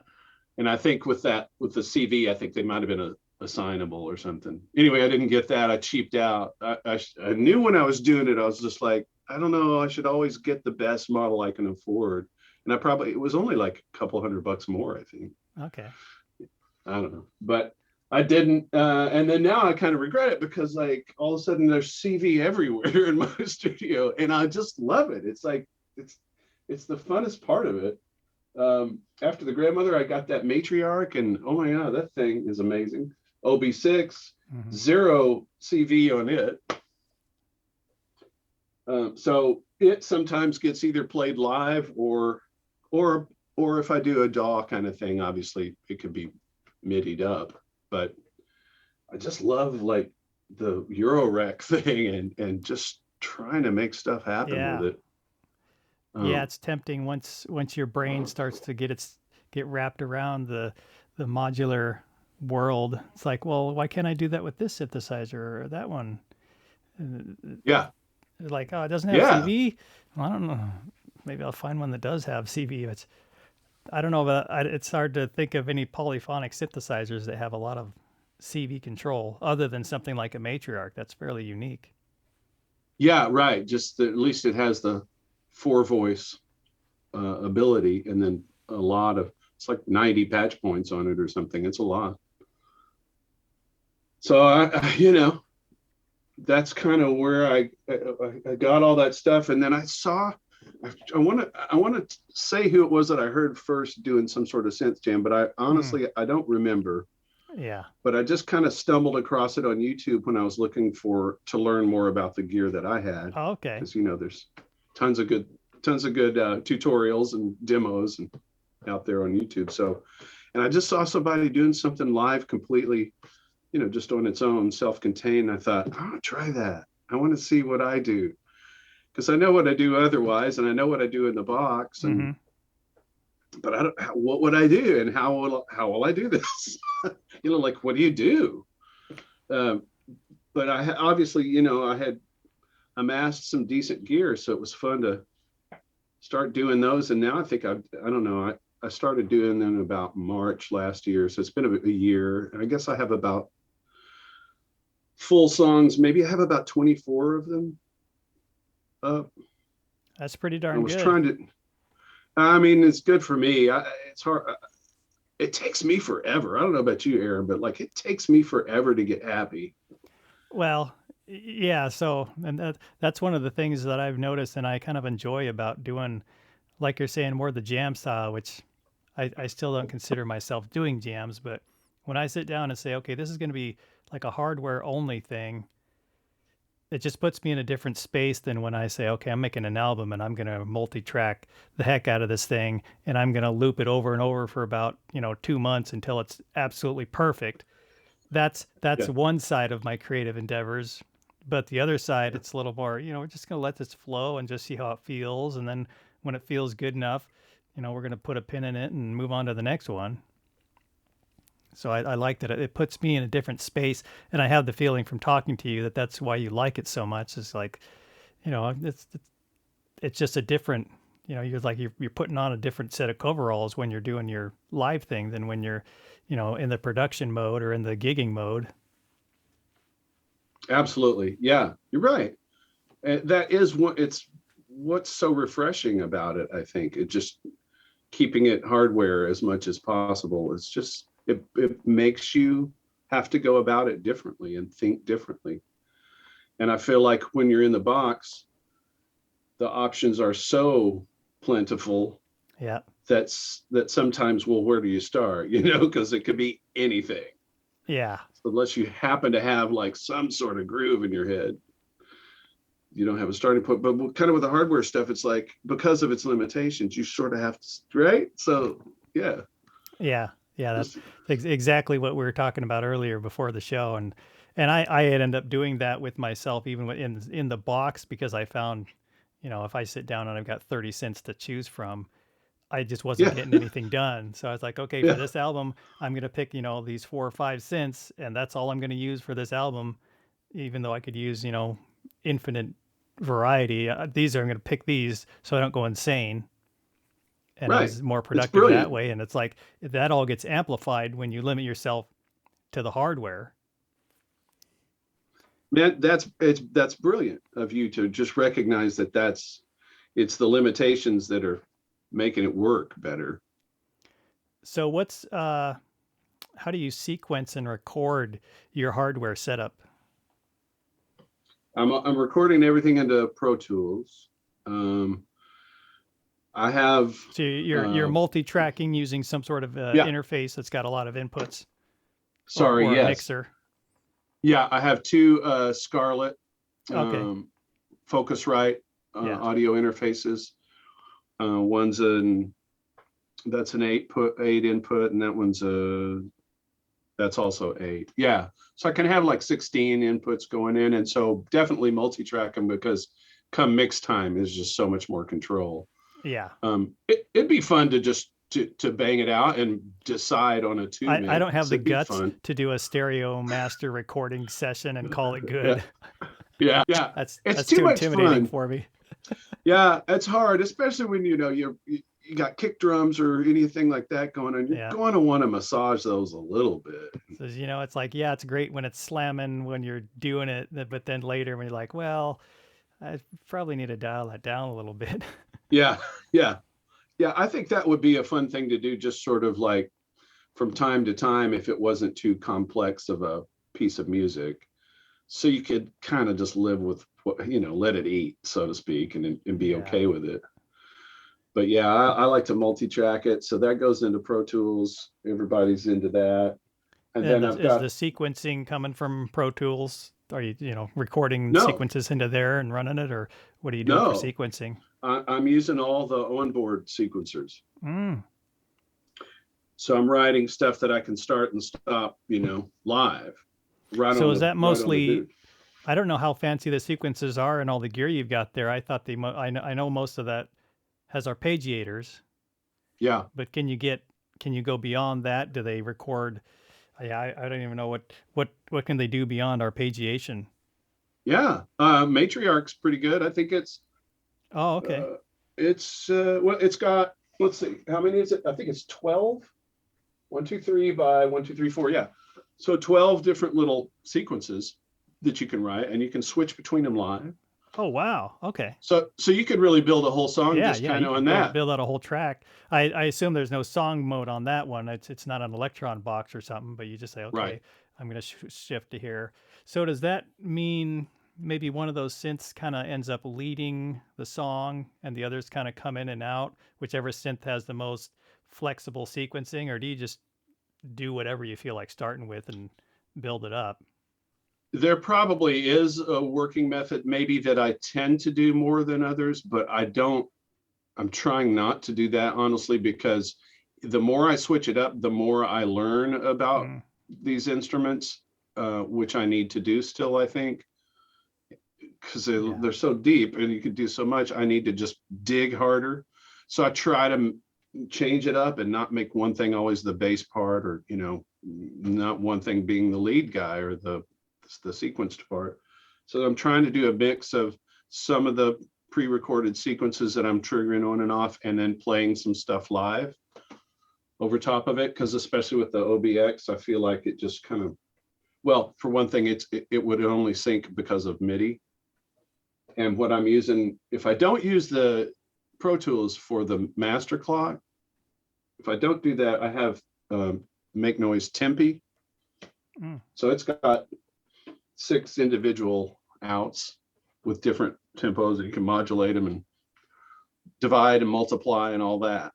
Speaker 2: And I think with the CV, I think they might have been assignable or something. Anyway, I didn't get that. I cheaped out. I knew when I was doing it, I was just like, I don't know, I should always get the best model I can afford. And it was only like a couple $100 more, I think.
Speaker 1: Okay.
Speaker 2: I don't know, but I didn't. And then now I kind of regret it because like all of a sudden there's CV everywhere in my studio, and I just love it. It's like it's it's the funnest part of it. After the grandmother, I got that matriarch, and oh my god, that thing is amazing. OB6,
Speaker 1: Mm-hmm.
Speaker 2: zero CV on it. So it sometimes gets either played live or or if I do a DAW kind of thing, obviously it could be midied up. But I just love like the Eurorec thing and just trying to make stuff happen
Speaker 1: Yeah.
Speaker 2: with it.
Speaker 1: Yeah,
Speaker 2: Um,
Speaker 1: it's tempting once your brain starts to get wrapped around the modular world. It's like, well, why can't I do that with this synthesizer or that one?
Speaker 2: yeah,
Speaker 1: It's like, oh, it doesn't have
Speaker 2: yeah,
Speaker 1: CV. Well, I don't know. Maybe I'll find one that does have CV. It's I don't know, but it's hard to think of any polyphonic synthesizers that have a lot of CV control, other than something like a matriarch. That's fairly unique.
Speaker 2: yeah, right. Just at least it has the four voice ability, and then a lot of it's like 90 patch points on it or something. It's a lot. So you know, that's kind of where I got all that stuff, and then I saw. I want to say who it was that I heard first doing some sort of synth jam, but I
Speaker 1: Mm,
Speaker 2: honestly I don't remember.
Speaker 1: yeah.
Speaker 2: But I just kind of stumbled across it on YouTube when I was looking for to learn more about the gear that I had,
Speaker 1: Oh, okay.
Speaker 2: because you know there's tons of good tutorials and demos and out there on YouTube. So, and I just saw somebody doing something live completely, you know, just on its own, self-contained. I thought, I want to try that. I want to see what I do because I know what I do otherwise, and I know what I do in the box, and
Speaker 1: Mm-hmm.
Speaker 2: but I don't. What would I do, and how will I do this? You know, like what do you do? Um, but I obviously, you know, I had amassed some decent gear, so it was fun to start doing those. And now I think I don't know, I started doing them about March last year, so it's been a year. I guess I have about full songs. Maybe I have about 24 of them up.
Speaker 1: That's pretty
Speaker 2: I
Speaker 1: darn
Speaker 2: was
Speaker 1: good.
Speaker 2: trying to. I mean, it's good for me. It's hard. It takes me forever. I don't know about you, Aaron, but like it takes me forever to get happy.
Speaker 1: Well, yeah. So, and that's one of the things that I've noticed, and I kind of enjoy about doing, like you're saying, more the jam style, which I still don't consider myself doing jams, but when I sit down and say, okay, this is going to be like a hardware only thing, it just puts me in a different space than when I say, okay, I'm making an album and I'm going to multi-track the heck out of this thing and I'm going to loop it over and over for about, 2 months until it's absolutely perfect. That's
Speaker 2: Yeah,
Speaker 1: one side of my creative endeavors. But the other side, it's a little more, we're just going to let this flow and just see how it feels. And then when it feels good enough, we're going to put a pin in it and move on to the next one. So I like that it puts me in a different space, and I have the feeling from talking to you that that's why you like it so much. It's like, it's just a different, you're like you're putting on a different set of coveralls when you're doing your live thing than when you're, in the production mode or in the gigging mode.
Speaker 2: absolutely. Yeah, you're right. And that is what it's what's so refreshing about it. I think it just keeping it hardware as much as possible. It's just it makes you have to go about it differently and think differently. And I feel like when you're in the box, the options are so plentiful
Speaker 1: Yeah,
Speaker 2: that sometimes, well, where do you start? You know, because it could be anything.
Speaker 1: yeah,
Speaker 2: Unless you happen to have like some sort of groove in your head, you don't have a starting point. But kind of with the hardware stuff, it's like because of its limitations, you sort of have to, right? So yeah,
Speaker 1: yeah, yeah. That's
Speaker 2: just
Speaker 1: exactly what we were talking about earlier before the show, and I had ended up doing that with myself even in the box because I found, if I sit down and I've got 30 cents to choose from, I just wasn't
Speaker 2: yeah,
Speaker 1: getting anything done. So I was like, okay, for
Speaker 2: yeah,
Speaker 1: this album, I'm going to pick, these 4 or 5 cents, and that's all I'm going to use for this album, even though I could use, infinite variety. These are, I'm going to pick these so I don't go insane. And I
Speaker 2: right.
Speaker 1: was more
Speaker 2: It's
Speaker 1: productive that
Speaker 2: brilliant.
Speaker 1: way. And it's like that all gets amplified when you limit yourself to the hardware.
Speaker 2: Man, that's brilliant of you to just recognize that it's the limitations that are making it work better.
Speaker 1: So how do you sequence and record your hardware setup?
Speaker 2: I'm recording everything into Pro Tools. Um, I have
Speaker 1: So you're multi-tracking using some sort of
Speaker 2: yeah,
Speaker 1: interface that's got a lot of inputs,
Speaker 2: sorry,
Speaker 1: or a
Speaker 2: yes.
Speaker 1: mixer.
Speaker 2: Yeah, I have two Scarlett
Speaker 1: Okay.
Speaker 2: Focusrite
Speaker 1: Yeah.
Speaker 2: audio interfaces. One's that's an eight input, and that one's that's also 8. Yeah. So I can have like 16 inputs going in. And so definitely multi-track them, because come mix time is just so much more control.
Speaker 1: Yeah.
Speaker 2: It'd be fun to just to bang it out and decide on a two
Speaker 1: I
Speaker 2: mix.
Speaker 1: don't have the
Speaker 2: It'd be
Speaker 1: guts
Speaker 2: fun.
Speaker 1: to do a stereo master recording session and call it
Speaker 2: Yeah.
Speaker 1: good.
Speaker 2: Yeah. It's
Speaker 1: That's
Speaker 2: too
Speaker 1: too
Speaker 2: much
Speaker 1: intimidating
Speaker 2: fun.
Speaker 1: for me.
Speaker 2: Yeah, it's hard, especially when you got kick drums or anything like that going on. You're
Speaker 1: Yeah.
Speaker 2: going to want to massage those a little bit.
Speaker 1: So, it's like, yeah, it's great when it's slamming when you're doing it, but then later when you're like, well, I probably need to dial that down a little bit.
Speaker 2: Yeah, yeah, yeah. I think that would be a fun thing to do, just sort of like from time to time, if it wasn't too complex of a piece of music. So you could kind of just live with what, let it eat, so to speak, and be
Speaker 1: Yeah.
Speaker 2: okay with it. But yeah, I like to multi-track it. So that goes into Pro Tools. Everybody's into that. And
Speaker 1: And
Speaker 2: then I've
Speaker 1: is the
Speaker 2: got,
Speaker 1: sequencing coming from Pro Tools? Are you recording
Speaker 2: no,
Speaker 1: sequences into there and running it, or what are you doing for
Speaker 2: no,
Speaker 1: sequencing?
Speaker 2: I'm using all the onboard sequencers.
Speaker 1: Mm.
Speaker 2: So I'm writing stuff that I can start and stop, live,
Speaker 1: So is that
Speaker 2: right on the
Speaker 1: mostly?
Speaker 2: boot.
Speaker 1: I don't know how fancy the sequences are and all the gear you've got there. I thought I know most of that has arpeggiators,
Speaker 2: Yeah.
Speaker 1: but can you go beyond that? Do they record? Yeah, I don't even know what can they do beyond arpeggiation.
Speaker 2: Yeah. Matriarch's pretty good. I think
Speaker 1: Oh, okay.
Speaker 2: uh, well, it's got, let's see, how many is it? I think it's 12. 1, 2, 3 by 1, 2, 3, 4. Yeah. So 12 different little sequences that you can write, and you can switch between them live.
Speaker 1: Oh, wow. Okay.
Speaker 2: So you could really build a whole song
Speaker 1: Yeah,
Speaker 2: just
Speaker 1: yeah.
Speaker 2: kind
Speaker 1: You
Speaker 2: of
Speaker 1: could
Speaker 2: on
Speaker 1: build
Speaker 2: that.
Speaker 1: build out a whole track. I assume there's no song mode on that one. It's not an Electron box or something, but you just say,
Speaker 2: Right.
Speaker 1: okay, I'm going to shift to here. So does that mean maybe one of those synths kind of ends up leading the song and the others kind of come in and out, whichever synth has the most flexible sequencing, or do you just do whatever you feel like starting with and build it up?
Speaker 2: There probably is a working method maybe that I tend to do more than others, but I'm trying not to do that, honestly, because the more I switch it up, the more I learn about
Speaker 1: Mm,
Speaker 2: these instruments, which I need to do still, I think, because
Speaker 1: yeah.
Speaker 2: they're so deep and you can do so much. I need to just dig harder. So I try to change it up and not make one thing always the bass part, or, not one thing being the lead guy or the sequenced part. So I'm trying to do a mix of some of the pre-recorded sequences that I'm triggering on and off, and then playing some stuff live over top of it. Because especially with the OBX, I feel like it just kind of, well, for one thing, it would only sync because of MIDI. And what I'm using, if I don't use the Pro Tools for the master clock, if I don't do that, I have Make Noise Tempi.
Speaker 1: Mm,
Speaker 2: So it's got 6 individual outs with different tempos, and you can modulate them and divide and multiply and all that.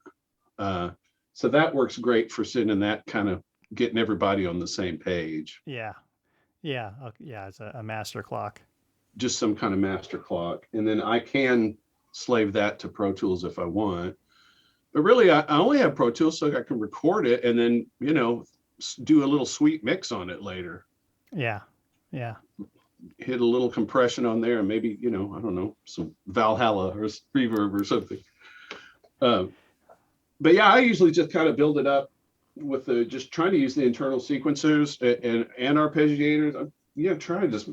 Speaker 2: So that works great for sitting in that kind of getting everybody on the same page.
Speaker 1: yeah. Yeah. Yeah. It's a master clock.
Speaker 2: Just some kind of master clock. And then I can slave that to Pro Tools if I want. But really, I only have Pro Tools so I can record it and then, do a little sweet mix on it later.
Speaker 1: Yeah. Yeah.
Speaker 2: Hit a little compression on there and maybe, I don't know, some Valhalla or reverb or something. But yeah, I usually just kind of build it up with just trying to use the internal sequencers and arpeggiators. I'm trying to just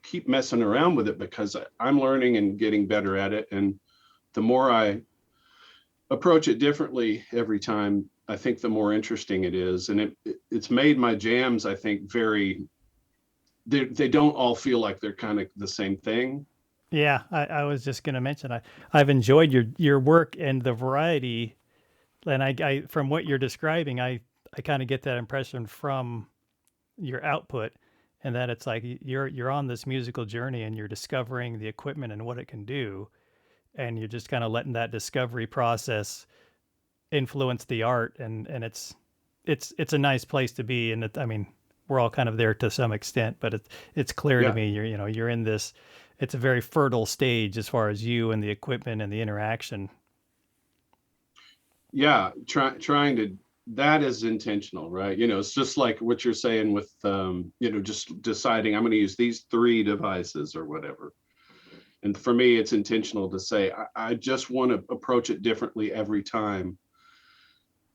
Speaker 2: keep messing around with it, because I'm learning and getting better at it. And the more I approach it differently every time, I think the more interesting it is. And it's made my jams, I think, very they don't all feel like they're kind of the same thing.
Speaker 1: Yeah, I was just going to mention I've enjoyed your work and the variety, and I from what you're describing, I kind of get that impression from your output, and that it's like you're on this musical journey and you're discovering the equipment and what it can do, and you're just kind of letting that discovery process influence the art, and it's a nice place to be, and I mean we're all kind of there to some extent, but it's clear to
Speaker 2: Yeah,
Speaker 1: me you're in this. It's a very fertile stage as far as you and the equipment and the interaction.
Speaker 2: yeah, trying to, that is intentional, right? It's just like what you're saying with just deciding I'm going to use these three devices or whatever. And for me, it's intentional to say I just want to approach it differently every time,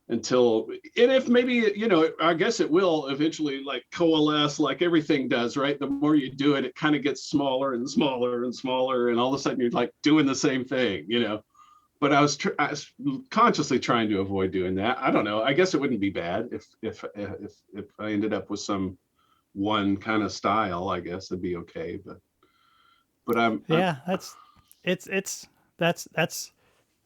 Speaker 2: until, and if maybe, I guess it will eventually like coalesce like everything does, right? The more you do it, it kind of gets smaller and smaller and smaller, and all of a sudden you're like doing the same thing. But I was consciously trying to avoid doing that. I don't know. I guess it wouldn't be bad if I ended up with some one kind of style. I guess it'd be okay. But I'm
Speaker 1: Yeah, it's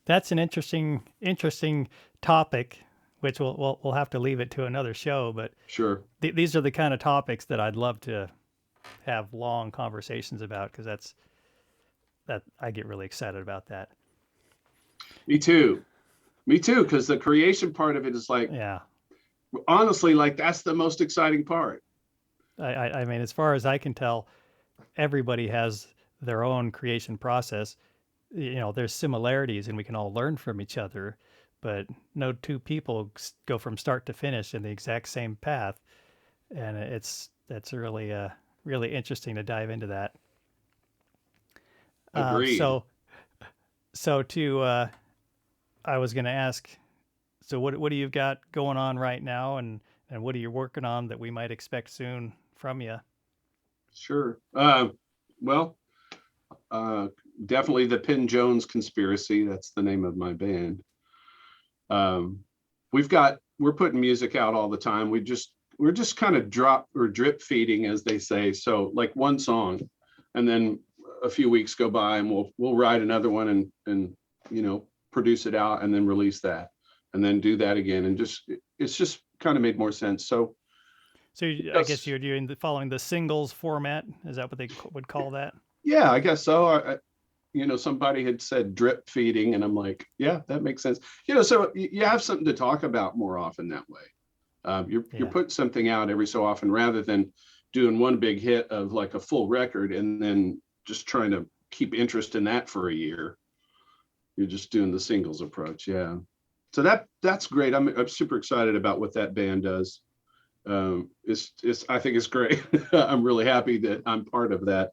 Speaker 1: that's an interesting topic, which we'll have to leave it to another show. But
Speaker 2: sure.
Speaker 1: these are the kind of topics that I'd love to have long conversations about, because that I get really excited about that.
Speaker 2: Me too. Me too. Because the creation part of it is like,
Speaker 1: Yeah,
Speaker 2: honestly, like that's the most exciting part.
Speaker 1: I mean, as far as I can tell, everybody has their own creation process. There's similarities and we can all learn from each other, but no two people go from start to finish in the exact same path. And that's really really interesting to dive into that. Um,
Speaker 2: Agreed.
Speaker 1: so so to I was going to ask, so what do you got going on right now, and what are you working on that we might expect soon from you?
Speaker 2: Sure. Well, uh, definitely the Penn Jones Conspiracy. That's the name of my band. Um, we're putting music out all the time. We're just kind of drop or drip feeding, as they say. So like one song, and then a few weeks go by, and we'll write another one and produce it out, and then release that, and then do that again, and it's just kind of made more sense. So
Speaker 1: So I guess
Speaker 2: yes,
Speaker 1: you're doing following the singles format. Is that what they would call that?
Speaker 2: yeah, I guess so. Somebody had said drip feeding, and I'm like, yeah, that makes sense. So you have something to talk about more often that way. You're
Speaker 1: Yeah.
Speaker 2: putting something out every so often, rather than doing one big hit of like a full record and then just trying to keep interest in that for a year. You're just doing the singles approach. Yeah. So that's great. I'm super excited about what that band does. It's I think it's great. I'm really happy that I'm part of that.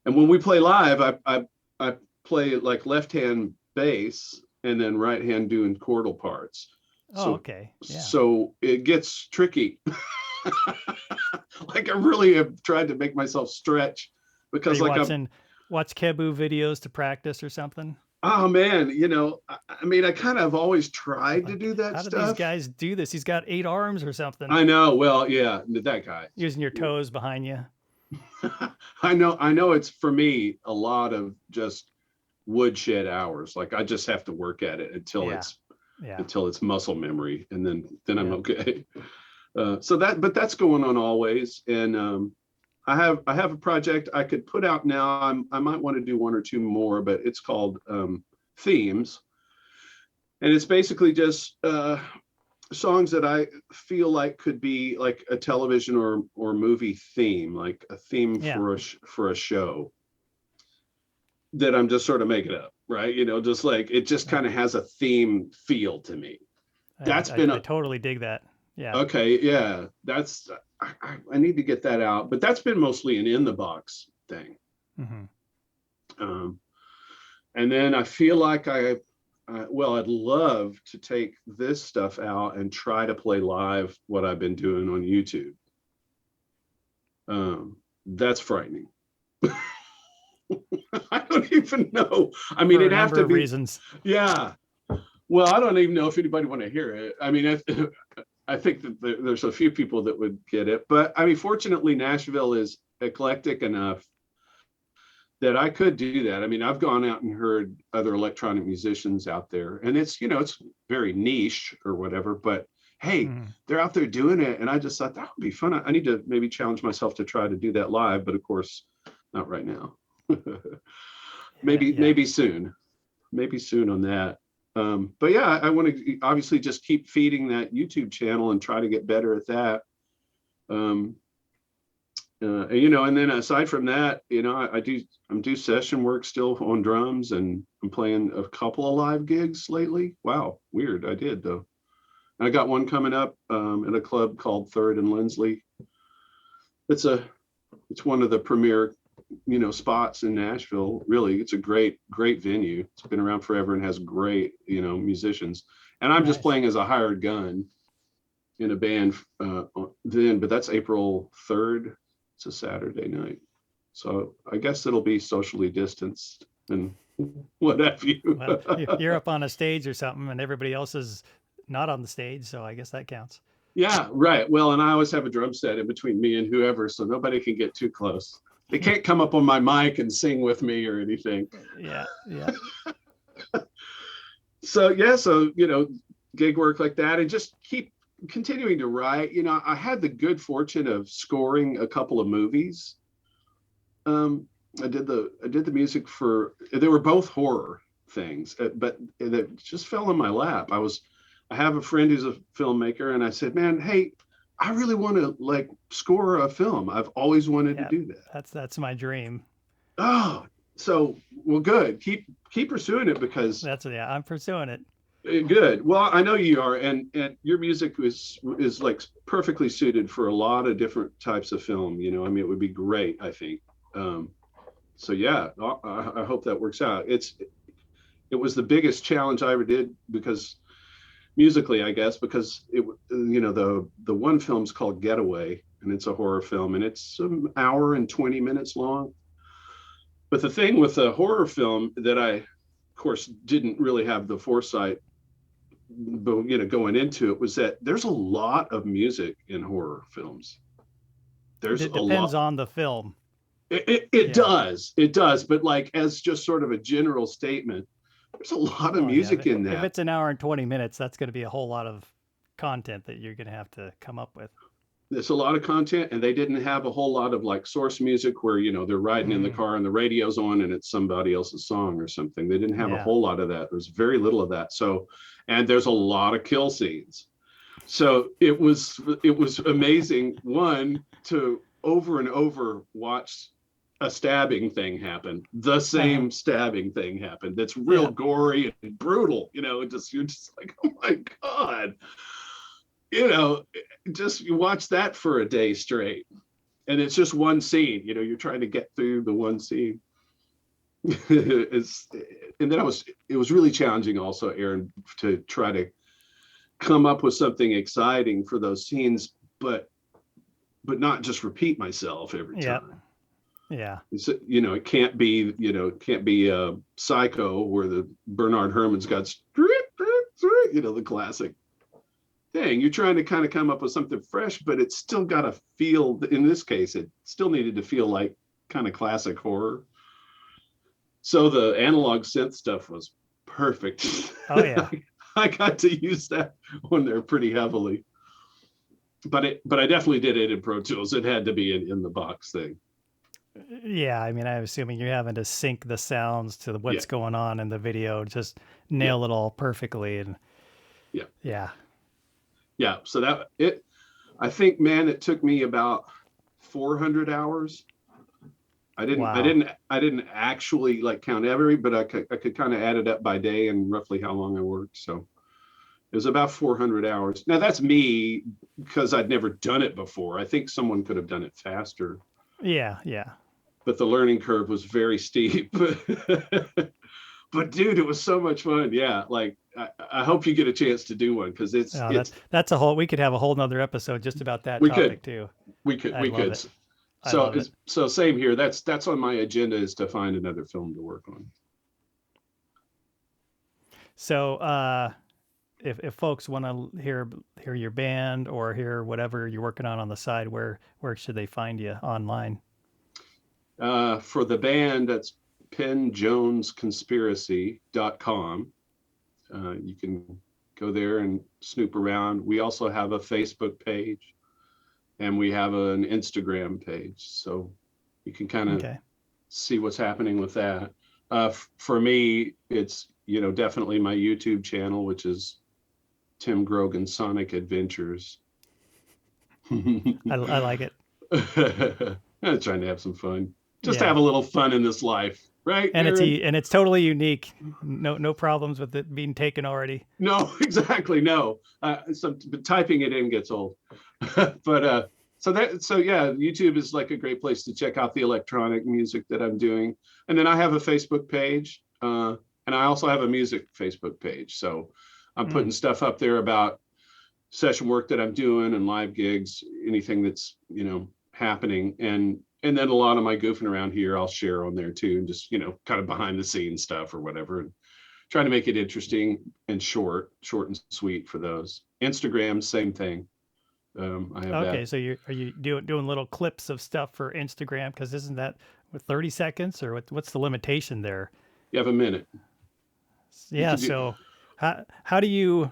Speaker 2: And when we play live, I play like left hand bass and then right hand doing chordal parts.
Speaker 1: Oh,
Speaker 2: So
Speaker 1: okay. Yeah.
Speaker 2: so it gets tricky. Like I really have tried to make myself stretch,
Speaker 1: Are
Speaker 2: because
Speaker 1: you
Speaker 2: like I'm,
Speaker 1: watch Kebu videos to practice or something?
Speaker 2: oh man, I mean, I kind of always tried to
Speaker 1: Like,
Speaker 2: do that
Speaker 1: how do these
Speaker 2: stuff.
Speaker 1: guys do this? He's got 8 arms or something.
Speaker 2: I know. Well, yeah, that guy.
Speaker 1: Using your toes behind you.
Speaker 2: I know it's for me a lot of just woodshed hours. Like I just have to work at it until
Speaker 1: Yeah.
Speaker 2: it's
Speaker 1: Yeah.
Speaker 2: until it's muscle memory, and then I'm
Speaker 1: Yeah.
Speaker 2: okay. But that's going on always. And I have a project I could put out now. I might want to do one or two more, but it's called Themes, and it's basically just songs that I feel like could be like a television or movie theme, like a theme
Speaker 1: Yeah.
Speaker 2: for a show that I'm just sort of making up, right? Just like it just
Speaker 1: Yeah.
Speaker 2: kind of has a theme feel to me.
Speaker 1: I,
Speaker 2: That's
Speaker 1: I,
Speaker 2: been
Speaker 1: I
Speaker 2: a
Speaker 1: totally dig that. Yeah.
Speaker 2: Okay, yeah, that's I need to get that out, but that's been mostly an in the box thing.
Speaker 1: Hmm.
Speaker 2: Um, and then I feel like well, I'd love to take this stuff out and try to play live what I've been doing on YouTube. That's frightening. I don't even know. I mean,
Speaker 1: For a
Speaker 2: it'd have
Speaker 1: number
Speaker 2: to
Speaker 1: of
Speaker 2: be,
Speaker 1: reasons.
Speaker 2: yeah. Well, I don't even know if anybody want to hear it. I mean, I think that there's a few people that would get it, but I mean, fortunately, Nashville is eclectic enough that I could do that. I mean, I've gone out and heard other electronic musicians out there, and it's, it's very niche or whatever, but hey, they're out there doing it. And I just thought that would be fun. I need to maybe challenge myself to try to do that live, but of course, not right now. Maybe soon. Maybe soon on that. But yeah, I want to obviously just keep feeding that YouTube channel and try to get better at that. And then aside from that, I'm do session work still on drums, and I'm playing a couple of live gigs lately. Wow, weird. I did though. I got one coming up at a club called Third and Lindsley. It's one of the premier, spots in Nashville. Really, it's a great venue. It's been around forever and has great, musicians. And I'm just playing as a hired gun in a band then, but that's April 3rd. It's a Saturday night. So I guess it'll be socially distanced and what have you.
Speaker 1: Well, you're up on a stage or something and everybody else is not on the stage. So I guess that counts.
Speaker 2: Yeah, right. Well, and I always have a drum set in between me and whoever, so nobody can get too close. They can't come up on my mic and sing with me or anything.
Speaker 1: Yeah.
Speaker 2: So gig work like that, and just keep continuing to write. I had the good fortune of scoring a couple of movies. I did the music for, they were both horror things, but that just fell in my lap. I have a friend who's a filmmaker, and I said, man, hey, I really want to score a film. I've always wanted to do that.
Speaker 1: That's my dream.
Speaker 2: Oh, so well, good. Keep pursuing it, because
Speaker 1: I'm pursuing it.
Speaker 2: Good. Well, I know you are, and your music is like perfectly suited for a lot of different types of film. I mean, it would be great, I think. So yeah, I hope that works out. It was the biggest challenge I ever did, because musically, I guess, because the one film's called Getaway, and it's a horror film, and it's an hour and 20 minutes long. But the thing with a horror film that I, of course, didn't really have the foresight, but going into it, was that there's a lot of music in horror films.
Speaker 1: It depends on the film.
Speaker 2: It does, but as just sort of a general statement, there's a lot of music in that.
Speaker 1: If it's an hour and 20 minutes, that's going to be a whole lot of content that you're going to have to come up with.
Speaker 2: There's a lot of content, and they didn't have a whole lot of source music where, they're riding in the car and the radio's on and it's somebody else's song or something. They didn't have a whole lot of that. There's very little of that. So, and there's a lot of kill scenes. So it was amazing, one, to over and over watch a stabbing thing happen. The same stabbing thing happened. That's real gory and brutal. You're just like, oh my God. Just you watch that for a day straight, and it's just one scene. You're trying to get through the one scene. And then it was really challenging also, Aaron, to try to come up with something exciting for those scenes, but not just repeat myself every time.
Speaker 1: Yeah.
Speaker 2: It can't be a Psycho where the Bernard Herrmann's got the classic thing. You're trying to kind of come up with something fresh, but it's still got to feel, in this case, it still needed to feel like kind of classic horror. So the analog synth stuff was perfect.
Speaker 1: Oh yeah.
Speaker 2: I got to use that on there pretty heavily. But I definitely did it in Pro Tools. It had to be in the box thing.
Speaker 1: Yeah, I mean, I'm assuming you're having to sync the sounds to what's going on in the video, just nail it all perfectly. And
Speaker 2: yeah. So I think, man, it took me about 400 hours. I didn't actually count every, but I could kind of add it up by day and roughly how long I worked. So it was about 400 hours. Now that's me, because I'd never done it before. I think someone could have done it faster.
Speaker 1: Yeah.
Speaker 2: But the learning curve was very steep. But dude, it was so much fun. Yeah. I hope you get a chance to do one, because
Speaker 1: that's we could have a whole nother episode just about that topic too.
Speaker 2: We could. So same here. That's on my agenda, is to find another film to work on.
Speaker 1: So if folks want to hear your band or hear whatever you're working on the side, where should they find you online?
Speaker 2: For the band, that's pennjonesconspiracy.com. You can go there and snoop around. We also have a Facebook page, and we have an Instagram page, so you can kind of
Speaker 1: Okay.
Speaker 2: see what's happening with that. For me, it's definitely my YouTube channel, which is Tim Grogan Sonic Adventures.
Speaker 1: I like it.
Speaker 2: I'm trying to have some fun. Just
Speaker 1: Yeah.
Speaker 2: have a little fun in this life, right,
Speaker 1: And
Speaker 2: Aaron?
Speaker 1: it's totally unique. No problems with it being taken already.
Speaker 2: No, exactly. No. But typing it in gets old. But so yeah, YouTube is like a great place to check out the electronic music that I'm doing. And then I have a Facebook page, and I also have a music Facebook page. So I'm putting stuff up there about session work that I'm doing and live gigs, anything that's happening. And then a lot of my goofing around here I'll share on there too, and just kind of behind the scenes stuff or whatever, and trying to make it interesting and short and sweet for those. Instagram, same thing. I have
Speaker 1: Okay,
Speaker 2: that.
Speaker 1: so are you doing little clips of stuff for Instagram? Because isn't that 30 seconds, or what's the limitation there?
Speaker 2: You have a minute. You
Speaker 1: Yeah.
Speaker 2: can do.
Speaker 1: So how do you,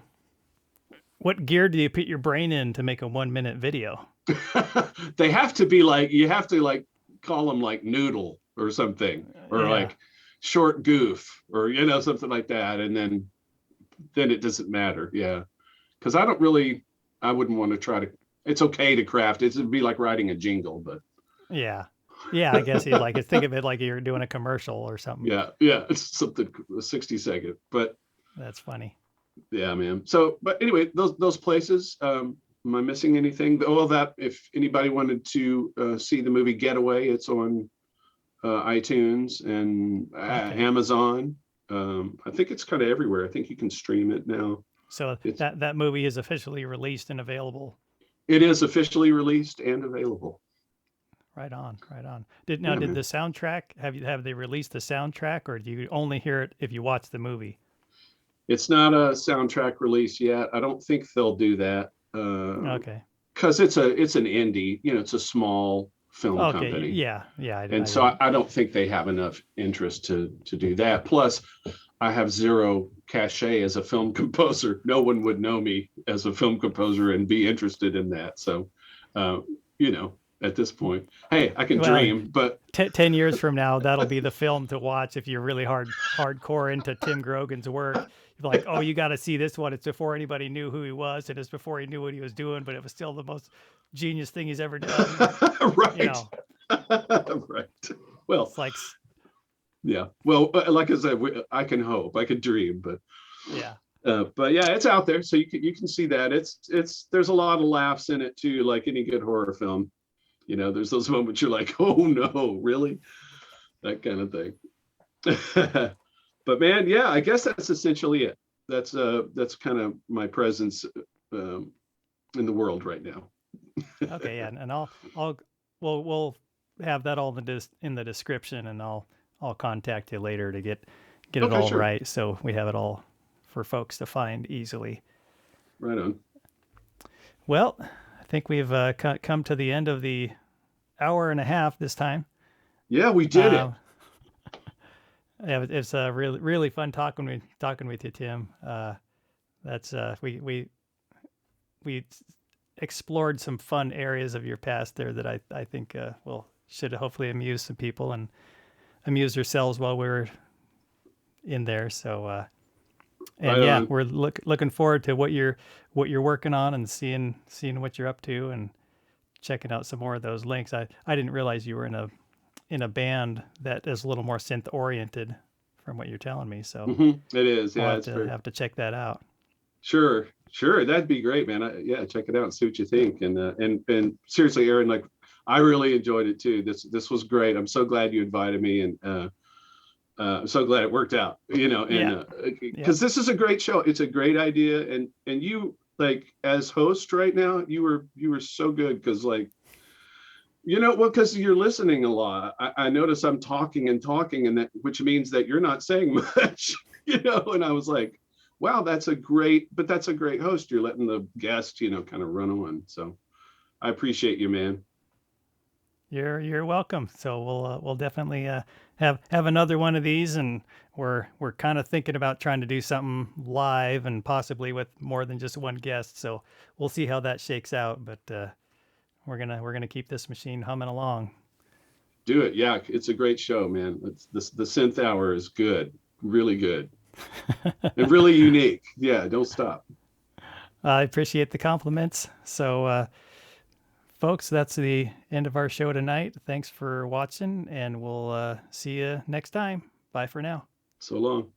Speaker 1: what gear do you put your brain in to make a 1 minute video?
Speaker 2: They have to be like, you have to like call them like noodle or something, or
Speaker 1: Yeah.
Speaker 2: like short goof, or something like that, and then it doesn't matter. Yeah, because I wouldn't want to try to. It's okay to craft. It'd be like writing a jingle, but
Speaker 1: Yeah. Yeah, I guess you like think of it like you're doing a commercial or something.
Speaker 2: yeah, it's something 60-second. But
Speaker 1: That's funny.
Speaker 2: yeah, man. So, but anyway, those places. Am I missing anything? All that. If anybody wanted to see the movie Getaway, it's on iTunes and
Speaker 1: Okay.
Speaker 2: Amazon. I think it's kind of everywhere. I think you can stream it now.
Speaker 1: So
Speaker 2: It's
Speaker 1: that movie is officially released and available.
Speaker 2: it is officially released and available.
Speaker 1: Right on, right on.
Speaker 2: Yeah,
Speaker 1: Did
Speaker 2: man.
Speaker 1: the soundtrack have they released the soundtrack, or do you only hear it if you watch the movie?
Speaker 2: It's not a soundtrack release yet. I don't think they'll do that
Speaker 1: Okay.
Speaker 2: because it's an indie. It's a small film
Speaker 1: Okay.
Speaker 2: company.
Speaker 1: Yeah. Yeah. I
Speaker 2: And so
Speaker 1: didn't.
Speaker 2: I don't think they have enough interest to do that. Plus, I have zero cachet as a film composer. No one would know me as a film composer and be interested in that. So, at this point, hey, I can
Speaker 1: Well,
Speaker 2: dream, but
Speaker 1: 10 years from now, that'll be the film to watch if you're really hardcore into Tim Grogan's work. You're like, oh, you got to see this one. It's before anybody knew who he was, and it's before he knew what he was doing, but it was still the most genius thing he's ever done. You
Speaker 2: right,
Speaker 1: know,
Speaker 2: right. Well,
Speaker 1: it's like,
Speaker 2: yeah. Well, like I said, I can hope, I can dream,
Speaker 1: yeah.
Speaker 2: but yeah, it's out there, so you can see that. There's a lot of laughs in it too, like any good horror film. There's those moments you're like, oh no, really? That kind of thing. But man, yeah, I guess that's essentially it. That's kind of my presence in the world right now.
Speaker 1: Okay, yeah, and we'll have that all in the description, and I'll contact you later to get it
Speaker 2: Okay,
Speaker 1: all
Speaker 2: sure.
Speaker 1: right, so we have it all for folks to find easily.
Speaker 2: Right on.
Speaker 1: Well, I think we've come to the end of the hour and a half this time.
Speaker 2: Yeah, we did it.
Speaker 1: Yeah, it's really fun talking with you, Tim. That's we explored some fun areas of your past there that I think should hopefully amuse some people and amuse ourselves while we're in there. So and
Speaker 2: Right
Speaker 1: yeah,
Speaker 2: on.
Speaker 1: we're looking forward to what you're working on and seeing what you're up to and checking out some more of those links. I didn't realize you were in a band that is a little more synth oriented from what you're telling me. So
Speaker 2: It is.
Speaker 1: I'll
Speaker 2: Yeah, it's very
Speaker 1: have to check that out.
Speaker 2: sure. Sure, that'd be great, man. Yeah, check it out and see what you think. And seriously, Aaron, like I really enjoyed it too. This was great. I'm so glad you invited me, and I'm so glad it worked out.
Speaker 1: Yeah.
Speaker 2: And
Speaker 1: Yeah.
Speaker 2: because this is a great show. It's a great idea, and you like as host right now, you were so good because like well, because you're listening a lot. I notice I'm talking and talking, and that which means that you're not saying much. And I was like, wow, that's a great host. You're letting the guest, kind of run on. So I appreciate you, man.
Speaker 1: You're welcome. So we'll definitely have another one of these, and we're kind of thinking about trying to do something live and possibly with more than just one guest. So we'll see how that shakes out. But we're gonna keep this machine humming along.
Speaker 2: Do it. Yeah, it's a great show, man. The Synth Hour is good, really good, and really unique. Yeah, don't stop.
Speaker 1: I appreciate the compliments. So, folks, that's the end of our show tonight. Thanks for watching, and we'll see you next time. Bye for now.
Speaker 2: So long.